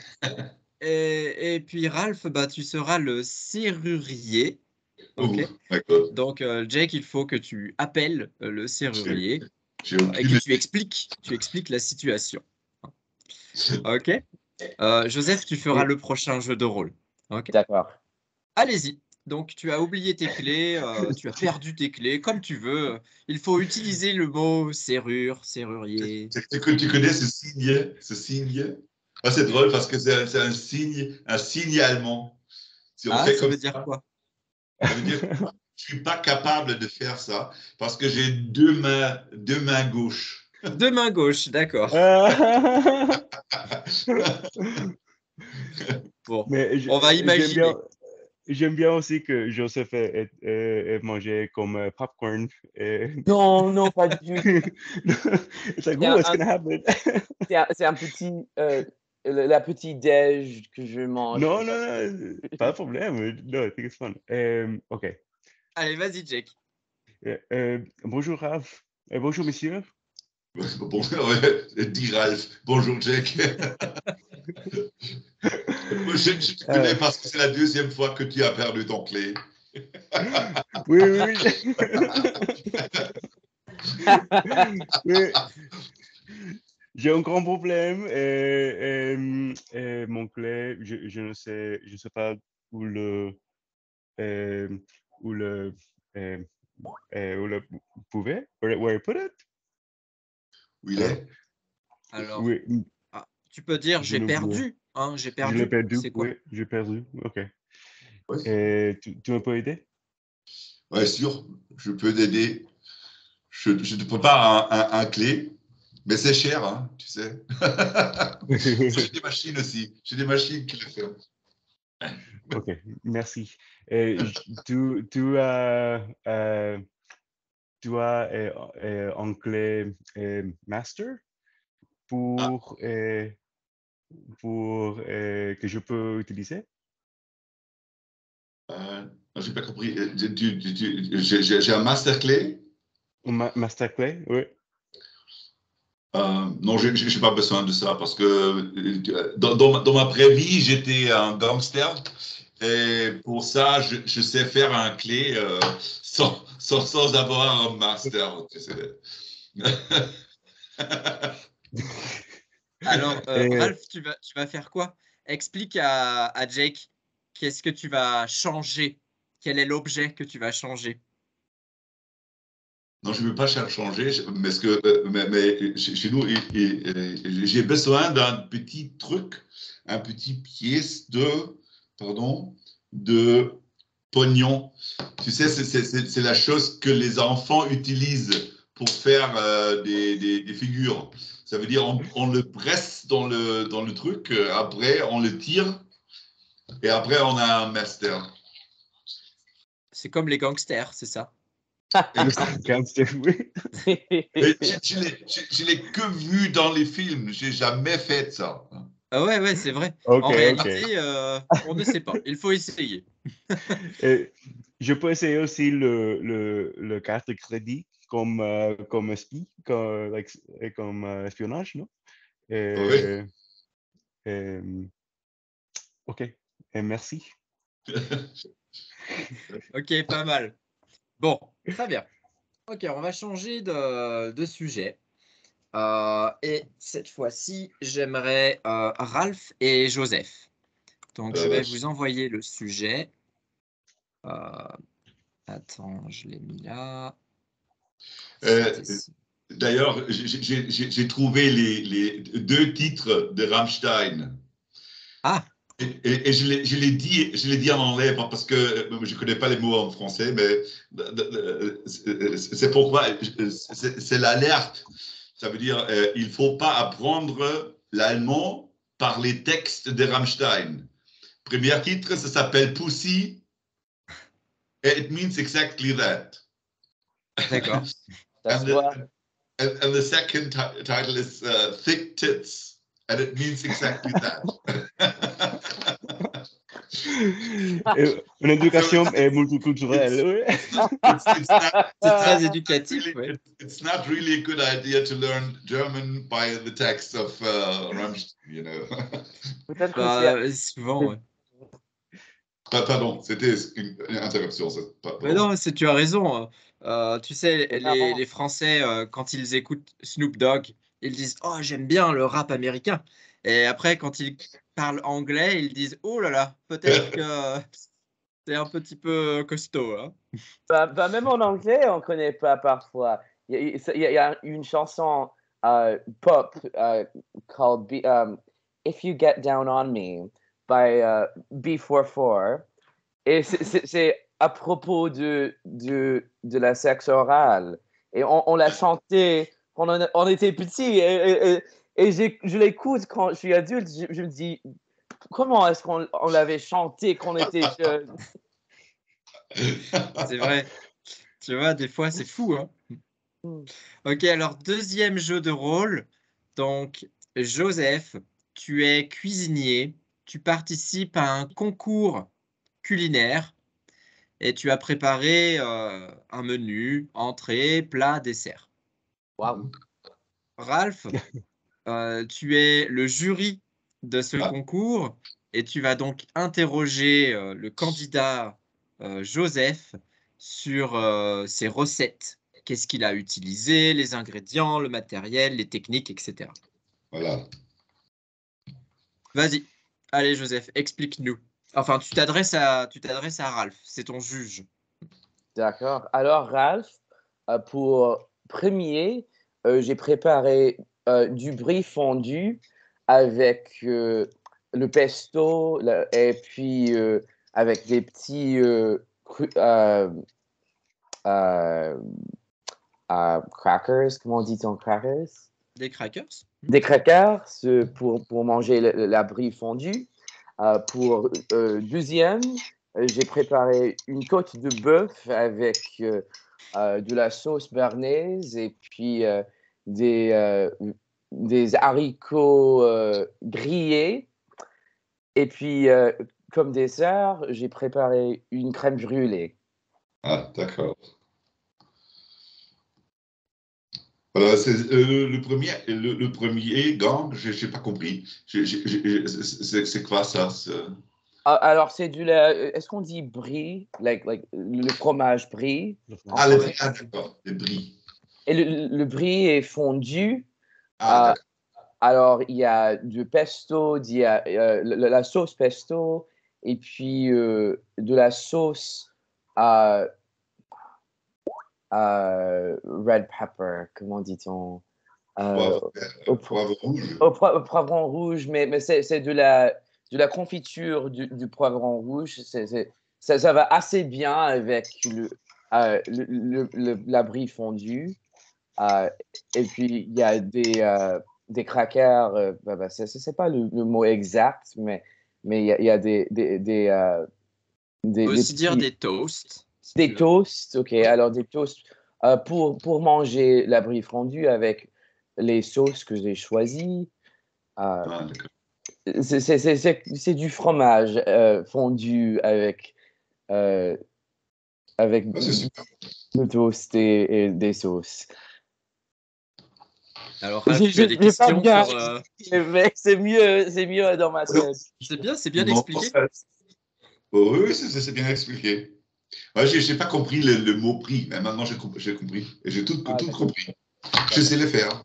Et puis Ralph, tu seras le serrurier. Ok. Ouh, d'accord. Donc Jake, il faut que tu appelles le serrurier J'ai et aucune que tu expliques la situation. Ok. Joseph, tu feras le prochain jeu de rôle. Ok. D'accord. Allez-y. Donc tu as oublié tes clés, tu as perdu tes clés, comme tu veux. Il faut utiliser le mot serrure, serrurier. Tu connais ce signe? Ce signe? Ah, c'est drôle parce que c'est un signe allemand. Si on Ah, fait ça comme veut dire ça, quoi? ça veut dire que je ne suis pas capable de faire ça parce que j'ai deux mains gauches. De main gauche, d'accord. Bon, Mais on va imaginer. j'aime bien aussi que Joseph ait mangé comme popcorn. Non, non, pas du tout. It's like, C'est ooh, what's un, gonna happen? c'est un petit, la petite déj que je mange. Non, pas de problème. No, I think it's fun. OK. Allez, vas-y, Jake. Bonjour, Raph. Bonjour, monsieur. Bon, ouais, dit Ralph. Bonjour, Jack. Je te connais parce que c'est la deuxième fois que tu as perdu ton clé. Oui. Oui. J'ai un grand problème. Mon clé, je ne sais pas où le, euh, où le, euh, où le pouvait, where I put it. Où il est? Alors, Oui, tu peux dire je j'ai l'ai oublié. perdu. Hein, j'ai Je l'ai perdu. perdu. C'est quoi? Oui, j'ai perdu. OK. Ouais, Tu me peux aider? ouais, sûr, je peux t'aider. Je te prépare un clé, mais c'est cher, hein, tu sais. J'ai des machines aussi. J'ai des machines qui le font. OK, merci. Tu as, un clé master Ah, pour que je peux utiliser? j'ai pas compris. J'ai un master clé. Un master clé? Oui. Non, je n'ai pas besoin de ça parce que dans ma vraie vie, j'étais un gangster Et pour ça, je sais faire un clé sans avoir un master. Tu sais. Alors, Et Ralph, tu vas faire quoi? Explique à Jake qu'est-ce que tu vas changer. Quel est l'objet que tu vas changer? Non, je ne veux pas changer, mais chez nous, j'ai besoin d'un petit truc, un petit pièce pardon, de pognon. Tu sais, c'est la chose que les enfants utilisent pour faire des figures. Ça veut dire on le presse dans le truc, après on le tire et après on a un master. C'est comme les gangsters, c'est ça? oui. Mais je l'ai que vu dans les films, j'ai jamais fait ça. Ah ouais, ouais, c'est vrai. En Ok, ok. réalité, on ne sait pas. Il faut essayer. Et je peux essayer aussi le carte de crédit comme espie, comme espionnage, non? Oui. Et, et, ok, et merci. Ok, pas mal. Bon, très bien. Ok, on va changer de sujet. Et cette fois-ci, j'aimerais Ralph et Joseph. Donc, je vais vous envoyer le sujet. Euh, attends, je l'ai mis là. Euh, C'était... D'ailleurs, j'ai trouvé les deux titres de Rammstein. Ah, Et je l'ai dit en anglais parce que je ne connais pas les mots en français, mais c'est pourquoi c'est l'alerte. Ça veut dire il ne faut pas apprendre l'allemand par les textes de Rammstein. Premier titre, ça s'appelle Pussy, et it means exactly that. d'accord. Ça And se voit. and the second title is Thick Tits, and it means exactly that. Une So éducation multiculturelle, oui. C'est not très éducatif, really, oui. it's not really a good idea to learn German by the text of Rammstein, you know. Peut-être que c'est. Bah, souvent, ouais. Pardon, c'était une interruption. Mais Pardon. non, tu as raison. Tu sais, C'est marrant. les Français, quand ils écoutent Snoop Dogg, ils disent «Oh, j'aime bien le rap américain». Et après, quand ils parlent anglais, ils disent «Oh là là, peut-être que c'est un petit peu costaud, hein». Même en anglais, on ne connaît pas parfois. Il y a une chanson pop called If You Get Down on Me by B44. Et c'est à propos de la sexe orale. Et on l'a chanté quand on était petit. Et je l'écoute quand je suis adulte. Je me dis, comment est-ce qu'on l'avait chanté quand on était jeune? C'est vrai. Tu vois, des fois, c'est fou, hein. Ok, alors deuxième jeu de rôle. Donc, Joseph, tu es cuisinier, tu participes à un concours culinaire et tu as préparé un menu, entrée, plat, dessert. Waouh! Ralph, tu es le jury de ce concours et tu vas donc interroger le candidat Joseph sur ses recettes. Qu'est-ce qu'il a utilisé, les ingrédients, le matériel, les techniques, etc. Voilà. Vas-y. Allez, Joseph, explique-nous. Enfin, tu t'adresses à Ralph, c'est ton juge. D'accord. Alors, Ralph, pour premier, j'ai préparé du brie fondu avec le pesto et puis avec des petits euh, crackers. Comment dit-on crackers? Des crackers? Des crackers pour manger la brie fondue. Pour deuxième, j'ai préparé une côte de bœuf avec de la sauce béarnaise et puis des haricots grillés. Et puis, comme dessert, j'ai préparé une crème brûlée. Ah, d'accord. Voilà, c'est le premier gang, je n'ai pas compris. C'est quoi ça? Alors, c'est est-ce qu'on dit brie, le fromage brie? Le Ah, français. d'accord, le brie. Et le brie est fondu. Ah, d'accord. Alors, il y a du pesto, il y a la sauce pesto, et puis de la sauce red pepper, comment dit-on? Au Poivre rouge. Au poivron rouge, mais c'est de la confiture du poivron rouge. Ça va assez bien avec la brie fondue. Et puis, il y a des crackers. C'est pas le mot exact, mais il y a On peut aussi dire petits- des toasts. si tu des veux. toasts. OK, alors des toasts pour manger la brie fondue avec les sauces que j'ai choisies. Euh, Ah, d'accord. c'est du fromage fondu euh, avec Ah, c'est super. le toast et des sauces. Alors, Ralph, tu as des J'ai pas questions bien sur. expliqué, mais c'est mieux dans ma tête. C'est bien Non, expliqué. oh, oui, c'est bien expliqué. Ouais, je n'ai pas compris le mot prix, mais maintenant j'ai compris. Et j'ai tout D'accord. compris. Je sais le faire.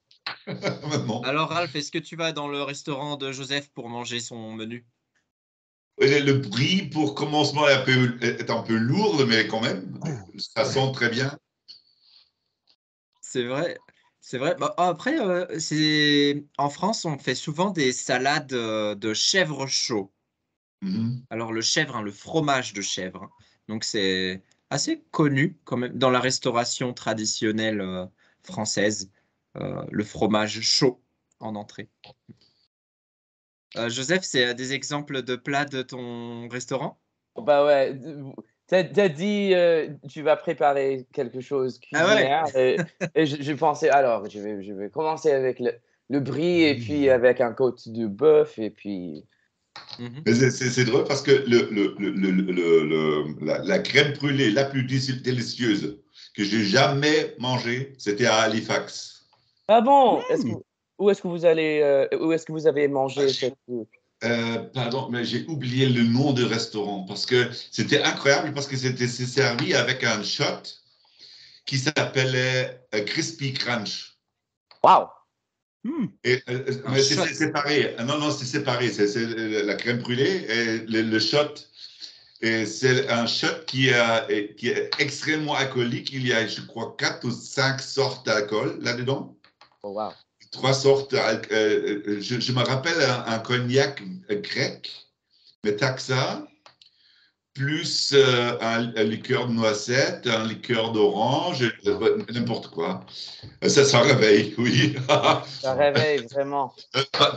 Maintenant. Alors, Ralph, est-ce que tu vas dans le restaurant de Joseph pour manger son menu? Et le brie, pour commencement, est un peu lourd, mais quand même, ça sent très bien. C'est vrai. C'est vrai. Bah, après, en France, on fait souvent des salades de chèvre chaud. Mhm. Alors, le chèvre, hein, le fromage de chèvre, hein. Donc, c'est assez connu quand même dans la restauration traditionnelle française, le fromage chaud en entrée. Joseph, c'est des exemples de plats de ton restaurant? Bah ouais, t'as dit tu vas préparer quelque chose Ah ouais. culinaire et je pensais alors je vais commencer avec le brie et puis avec un côte de bœuf et puis Mhm. Mais c'est drôle parce que la crème brûlée la plus délicieuse que j'ai jamais mangée, c'était à Halifax. ah bon, Hmm. où est-ce que vous allez où est-ce que vous avez Ah, mangé cette pardon, mais j'ai oublié le nom du restaurant parce que c'était incroyable parce que c'est servi avec un shot qui s'appelait Crispy Crunch. Waouh. Hmm. Un Mais shot. c'est séparé. Non, non, c'est séparé. C'est la crème brûlée et le shot. Et c'est un shot qui est extrêmement alcoolique. Il y a, je crois, 4 ou 5 sortes d'alcool là-dedans. Oh, wow. 3 sortes. Je me rappelle un cognac grec, Metaxa, plus un liqueur de noisette, un liqueur d'orange, n'importe quoi. Ça réveille, oui. Ça réveille vraiment.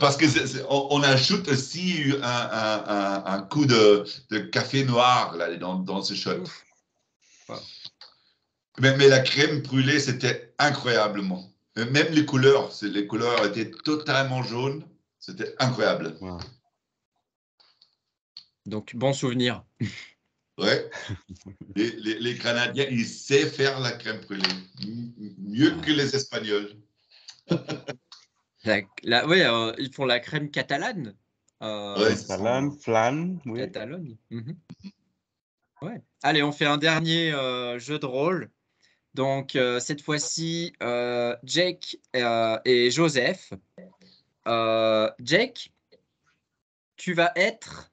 Parce que on ajoute aussi un coup de café noir là, dans ce shot. Ouf. Wow. Mais la crème brûlée, c'était incroyablement. Même les couleurs étaient totalement jaunes. C'était incroyable. Wow. Donc, bon souvenir. Ouais. Les Canadiens, ils savent faire la crème brûlée. Mieux que les Espagnols. Ouais, ils font la crème catalane. Ouais, c'est ça. Catalan, flan, oui. Catalogne. Mhm. Ouais. Allez, on fait un dernier jeu de rôle. Donc, cette fois-ci, Jake et Joseph. Jake, tu vas être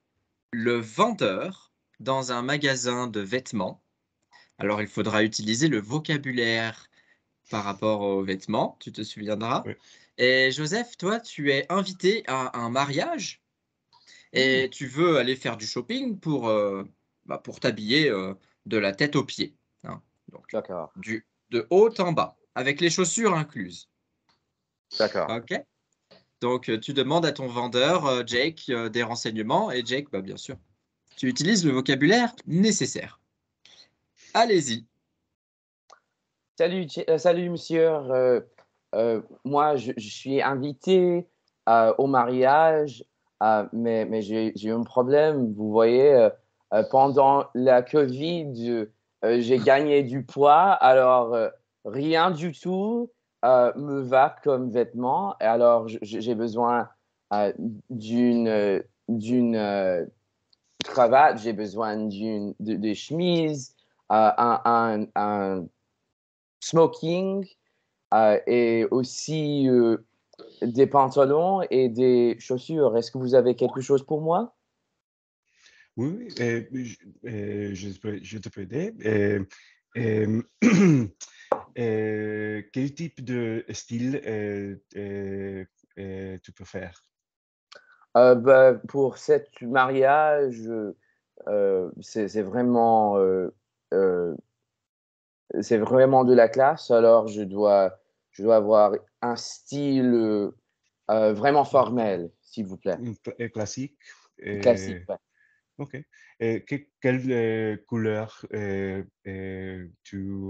le vendeur dans un magasin de vêtements. Alors, il faudra utiliser le vocabulaire par rapport aux vêtements, tu te souviendras. Oui. Et Joseph, toi, tu es invité à un mariage et tu veux aller faire du shopping pour t'habiller de la tête aux pieds, hein. Donc, D'accord. de haut en bas, avec les chaussures incluses. D'accord. OK? Donc, tu demandes à ton vendeur, Jake, des renseignements et Jake, bah, bien sûr, tu utilises le vocabulaire nécessaire. Allez-y. Salut monsieur. Moi, je suis invité au mariage, mais j'ai un problème. Vous voyez, pendant la Covid, j'ai gagné du poids, alors rien du tout me va comme vêtement. Et alors, j'ai besoin d'une cravate, j'ai besoin de chemise, un smoking et aussi des pantalons et des chaussures. Est-ce que vous avez quelque chose pour moi? Oui, je te peux aider. Quel type de style tu préfères? Pour cet mariage, c'est vraiment, c'est vraiment de la classe. Alors, je dois avoir un style vraiment formel, s'il vous plaît. Classique. Classique, ouais. Ok. Quelle couleur tu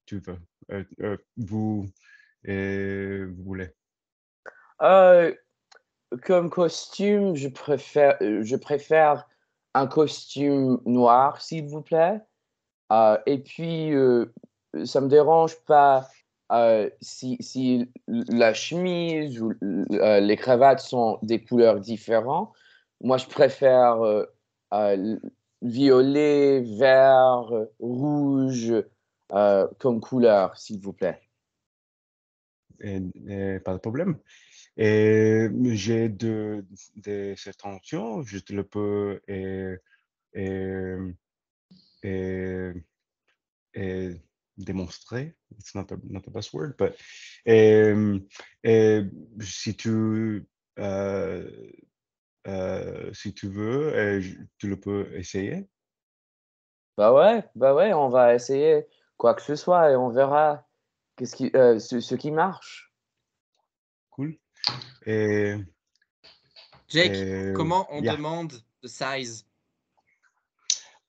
veux? Vous voulez? Euh, Comme costume, je préfère un costume noir, s'il vous plaît. Et puis, ça me dérange pas si la chemise ou les cravates sont des couleurs différentes. Moi, je préfère euh, violet, vert, rouge comme couleur, s'il vous plaît. Pas de problème. J'ai de cette tension, je te le peux et, et démontrer. It's not the best word, but si si tu veux, tu le peux essayer. Bah ouais, on va essayer quoi que ce soit et on verra ce qui marche. Cool. Et, Jake, comment on yeah. demande the size?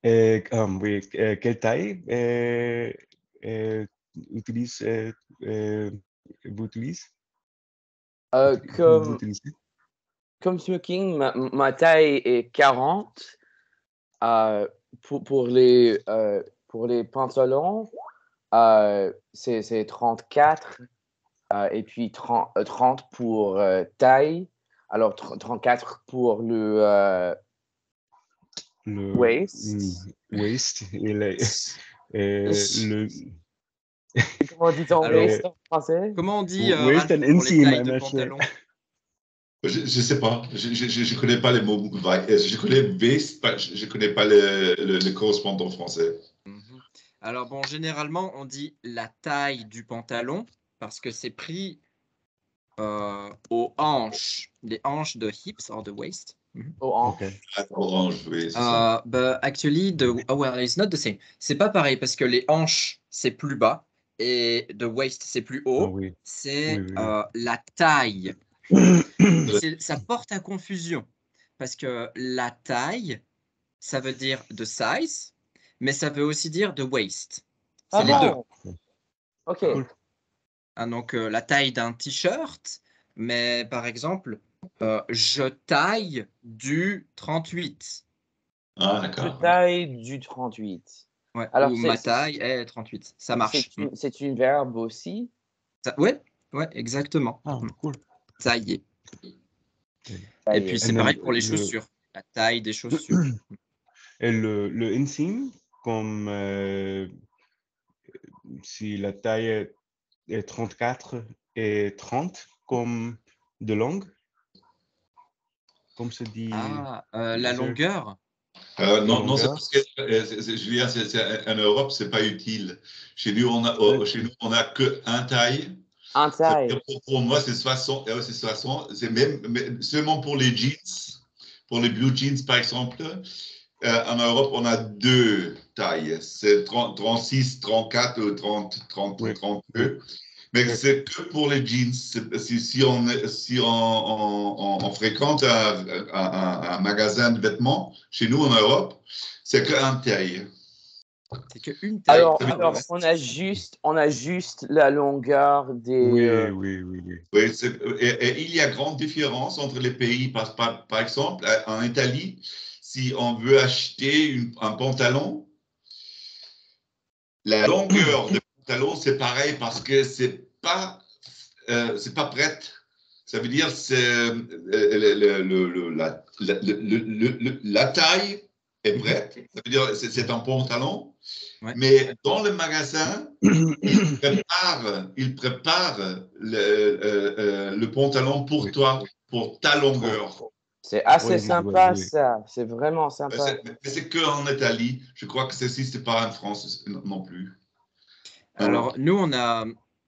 Oui, quelle taille utilise, vous utilisez? Vous Comme utilisez? Comme smoking, ma taille est 40. Euh, pour pour les pantalons, c'est 34. Et puis 30 pour taille. Alors 34 pour Le waist. waist le Comment dit-on Alors, waist en français? comment on dit, waist Ralph, and pour les inseam, tailles de I'm not sure. pantalon? Je ne sais pas. Je connais pas les mots. Je connais veste, je connais pas le correspondant français. Mhm. Alors bon, généralement, on dit la taille du pantalon parce que c'est pris aux hanches, les hanches de hips or the waist. Au hanche. Okay. Orange, oui, c'est ça. But actually, oh well, it's not the same. C'est pas pareil parce que les hanches, c'est plus bas et the waist, c'est plus Ah haut. oui, C'est oui. la taille. Ça porte à confusion parce que la taille, ça veut dire the size, mais ça veut aussi dire the waist. Ah C'est les deux. bon? Ok. Cool. Donc, la taille d'un t-shirt, mais par exemple, je taille du 38. Ah, Je d'accord. taille du 38. Ouais, Alors, ou ma taille est 38. Ça marche. c'est une verbe aussi? Ouais, exactement. Ah, cool. Tailler. Ça Et y puis, est. c'est pareil pour les chaussures. La taille des chaussures. Et le inseam, comme si la taille est 34 et 30 comme de longue, comme se dit. Ah, la longueur. Non, c'est longueur. parce que Julien, en Europe, c'est pas utile. Chez nous, on a que un taille. Un Ça veut taille. dire pour moi, c'est 60. C'est 60. C'est même seulement pour les jeans, pour les blue jeans, par exemple. En Europe, on a deux tailles. C'est 36, 34 ou 30, 30, Oui. 32. Mais c'est que pour les jeans. Si on fréquente un magasin de vêtements, chez nous en Europe, c'est qu'un taille. C'est qu'une taille. Alors, Ouais. on a juste la longueur des. Oui. Oui, et il y a grande différence entre les pays. Par exemple, en Italie, si on veut acheter un pantalon, la longueur du pantalon, c'est pareil parce que c'est pas prête. Ça veut dire c'est la taille est prête. Ça veut dire c'est un pantalon. Ouais. Mais dans le magasin, il prépare le pantalon pour toi, pour ta longueur. C'est assez Oui, sympa, oui. ça. C'est vraiment sympa. Mais c'est qu'en Italie. Je crois que ceci, c'est pas en France non plus. Alors, nous, on a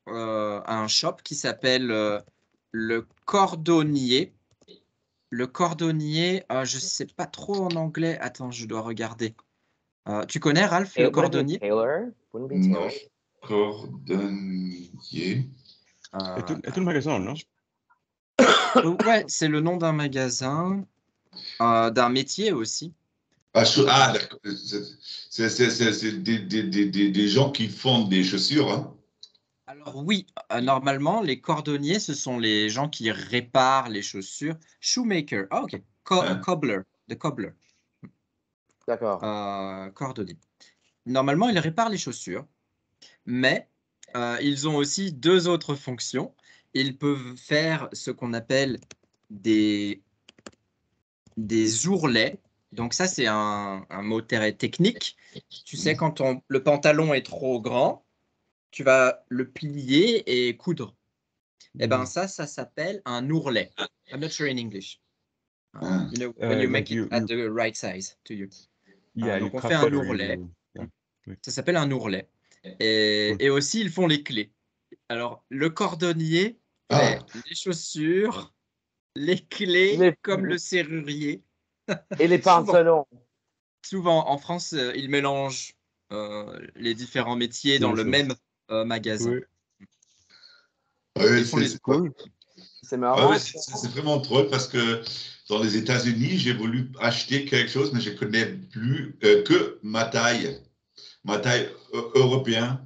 un shop qui s'appelle le Cordonnier. Le Cordonnier, je sais pas trop en anglais. Attends, je dois regarder. Tu connais, Ralph, le Cordonnier? Taylor? Wouldn't be Non, Taylor. cordonnier. Est un magasin, non? Ouais, c'est le nom d'un magasin, d'un métier aussi. D'accord. C'est des gens qui font des chaussures. Hein. Alors oui, normalement, les cordonniers, ce sont les gens qui réparent les chaussures. Shoemaker, ah ok, cobbler, de cobbler. D'accord. Cordonnier. Normalement, ils réparent les chaussures, mais ils ont aussi deux autres fonctions. Ils peuvent faire ce qu'on appelle des ourlets. Donc ça, c'est un mot très technique. Tu sais, quand le pantalon est trop grand, tu vas le plier et coudre. Eh bien, ça s'appelle un ourlet. I'm not sure in English. You know, when you make it at the right size to you. Donc, on fait un ourlet. Ça s'appelle un ourlet. Et aussi, ils font les clés. Alors, le cordonnier fait les chaussures, les clés, comme le serrurier. Et les pantalons. Souvent, en France, ils mélangent les différents métiers dans le même magasin. Oui, c'est cool. C'est marrant. C'est vraiment drôle parce que dans les États-Unis, j'ai voulu acheter quelque chose, mais je ne connais plus que ma taille européenne.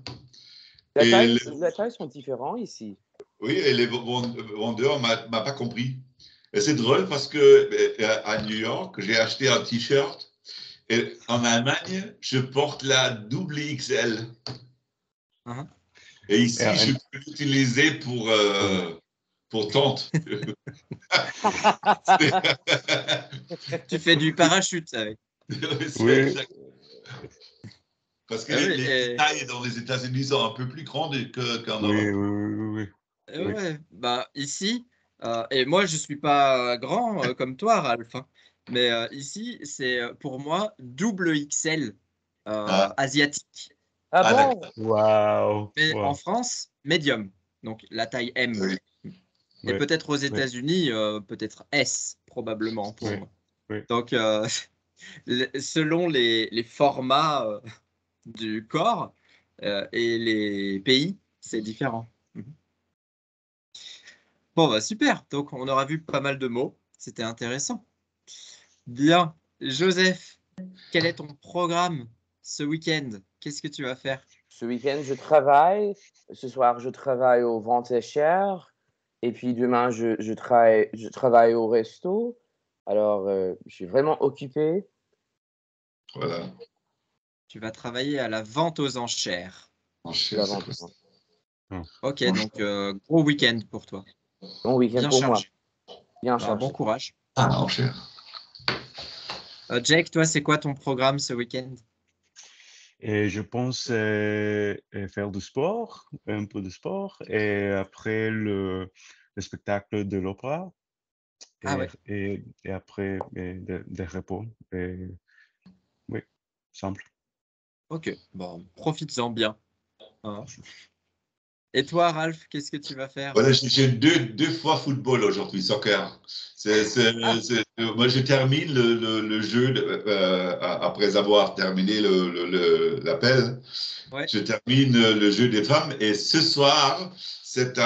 Les tailles sont différentes ici. Oui, et les vendeurs ne m'ont pas compris. Et c'est drôle parce que à New York, j'ai acheté un t-shirt et en Allemagne, je porte la double XL. Et ici, je peux l'utiliser pour tente. Tu fais du parachute avec. Oui. Parce que les tailles dans les États-Unis sont un peu plus grandes qu'en Europe. Oui. Ouais, bah, ici, et moi je ne suis pas grand comme toi, Ralph, hein, mais ici, c'est pour moi double XL asiatique. Ah bon? Wow. Mais en France, médium, donc la taille M. Oui. Et peut-être aux États-Unis, peut-être S, probablement pour moi. Donc, selon les formats du corps et les pays, c'est différent. Bon, bah super. Donc, on aura vu pas mal de mots. C'était intéressant. Bien. Joseph, quel est ton programme ce week-end? Qu'est-ce que tu vas faire? Ce week-end, je travaille. Ce soir, je travaille au Ventes et Chères. Et puis demain, je travaille au resto. Alors, je suis vraiment occupé. Voilà. Tu vas travailler à la vente aux enchères. Enchères, Ok, donc gros week-end pour toi. Bon week-end pour moi. Bien chargé. Bon courage. Enchères. Jake, toi, c'est quoi ton programme ce week-end? Et je pense faire du sport, un peu de sport, et après le spectacle de l'opéra, et après des repos. Et, oui, simple. Ok, bon, profites-en bien. Et toi, Ralph, qu'est-ce que tu vas faire? Voilà, j'ai deux fois football aujourd'hui, soccer. Moi, je termine le jeu après avoir terminé l'appel. Ouais. Je termine le jeu des femmes et ce soir, c'est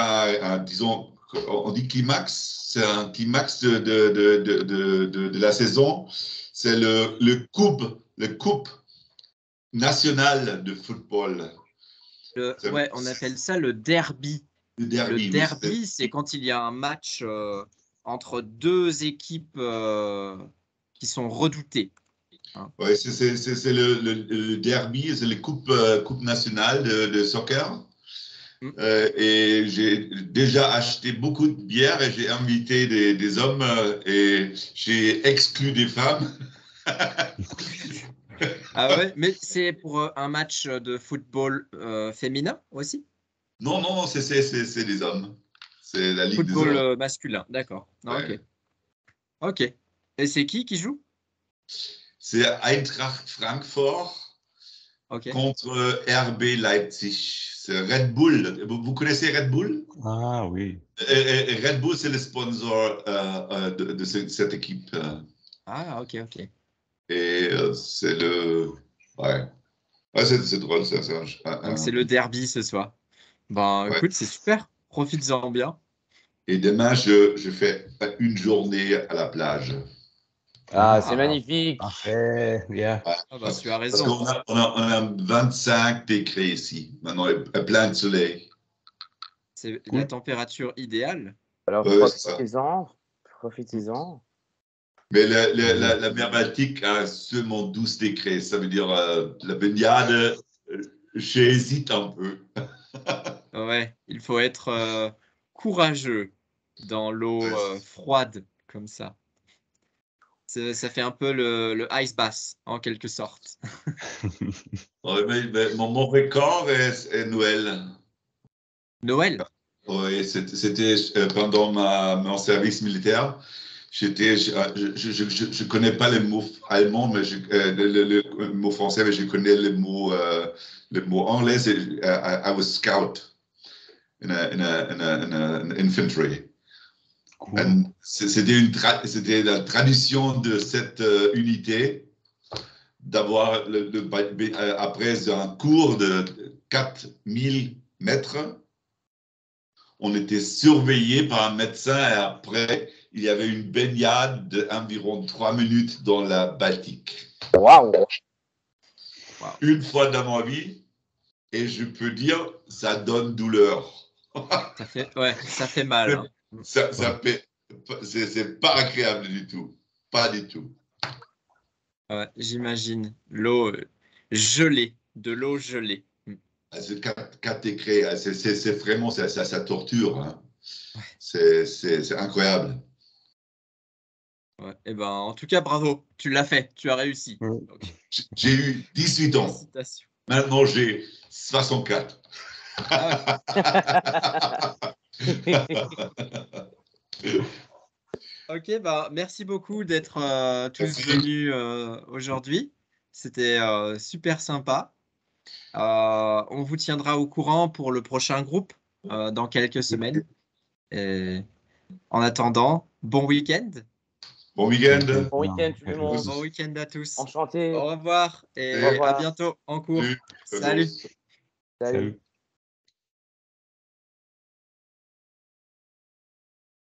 disons, on dit climax. C'est un climax de la saison. C'est le coupe nationale de football. Ouais, on appelle ça le derby. Le derby, derby, c'est quand il y a un match entre deux équipes qui sont redoutées. Oui, c'est le derby, c'est la coupe nationale de soccer. Et j'ai déjà acheté beaucoup de bières et j'ai invité des hommes et j'ai exclu des femmes. Ah ouais, mais c'est pour un match de football féminin aussi? Non, non, c'est les hommes. C'est la Ligue des Football hommes. masculin, d'accord. Ah, Ouais. Ok. Et c'est qui joue? C'est Eintracht Francfort Ok. contre RB Leipzig. C'est Red Bull. Vous connaissez Red Bull? Ah oui. Et Red Bull, c'est le sponsor de cette équipe. Ah, ok. Et c'est le. Ouais, ouais c'est drôle. Donc c'est le derby ce soir. Ben Ouais. écoute, c'est super. Profites-en bien. Et demain, je fais une journée à la plage. Ah, c'est Ah, magnifique. Parfait. Yeah. Ouais. ah bah, tu as Parce raison. qu'on a 25 degrés ici. Maintenant, il y a plein de soleil. C'est la Cool. température idéale. Alors, Ouais, c'est ça. profitez-en. Profitez-en. Mais la mer Baltique a seulement 12 degrés. Ça veut dire la baignade, j'hésite un peu. Ouais, il faut être courageux dans l'eau froide comme ça. Ça fait un peu le ice bath en quelque sorte. Ouais, mais mon record est Noël. Noël? Oui, c'était pendant mon service militaire. Je connais pas les mots allemands, mais le mot français, mais je connais le mot anglais. I was scout in an infantry. Cool. C'était la tradition de cette unité d'avoir après un cours de 4000 mètres. On était surveillé par un médecin et après, il y avait une baignade d'environ 3 minutes dans la Baltique. Waouh! Une fois dans ma vie, et je peux dire, ça donne douleur. Ça fait mal. Hein. C'est pas agréable du tout. Pas du tout. Ouais, j'imagine. L'eau gelée, de l'eau gelée. C'est 4 degrés, c'est vraiment, ça torture. Hein. C'est incroyable. Ouais. Et ben, en tout cas, bravo. Tu l'as fait. Tu as réussi. Donc, J'ai eu 18 ans. félicitations. Maintenant, j'ai 64. Ah ouais. Ok, bah, merci beaucoup d'être tous Merci. venus aujourd'hui. C'était super sympa. On vous tiendra au courant pour le prochain groupe dans quelques semaines. Et en attendant, bon week-end. Bon week-end. Bon week-end, tout le monde. Bon week-end à tous. Enchanté. Au revoir Au et à revoir. bientôt en cours. Salut. Salut. Salut.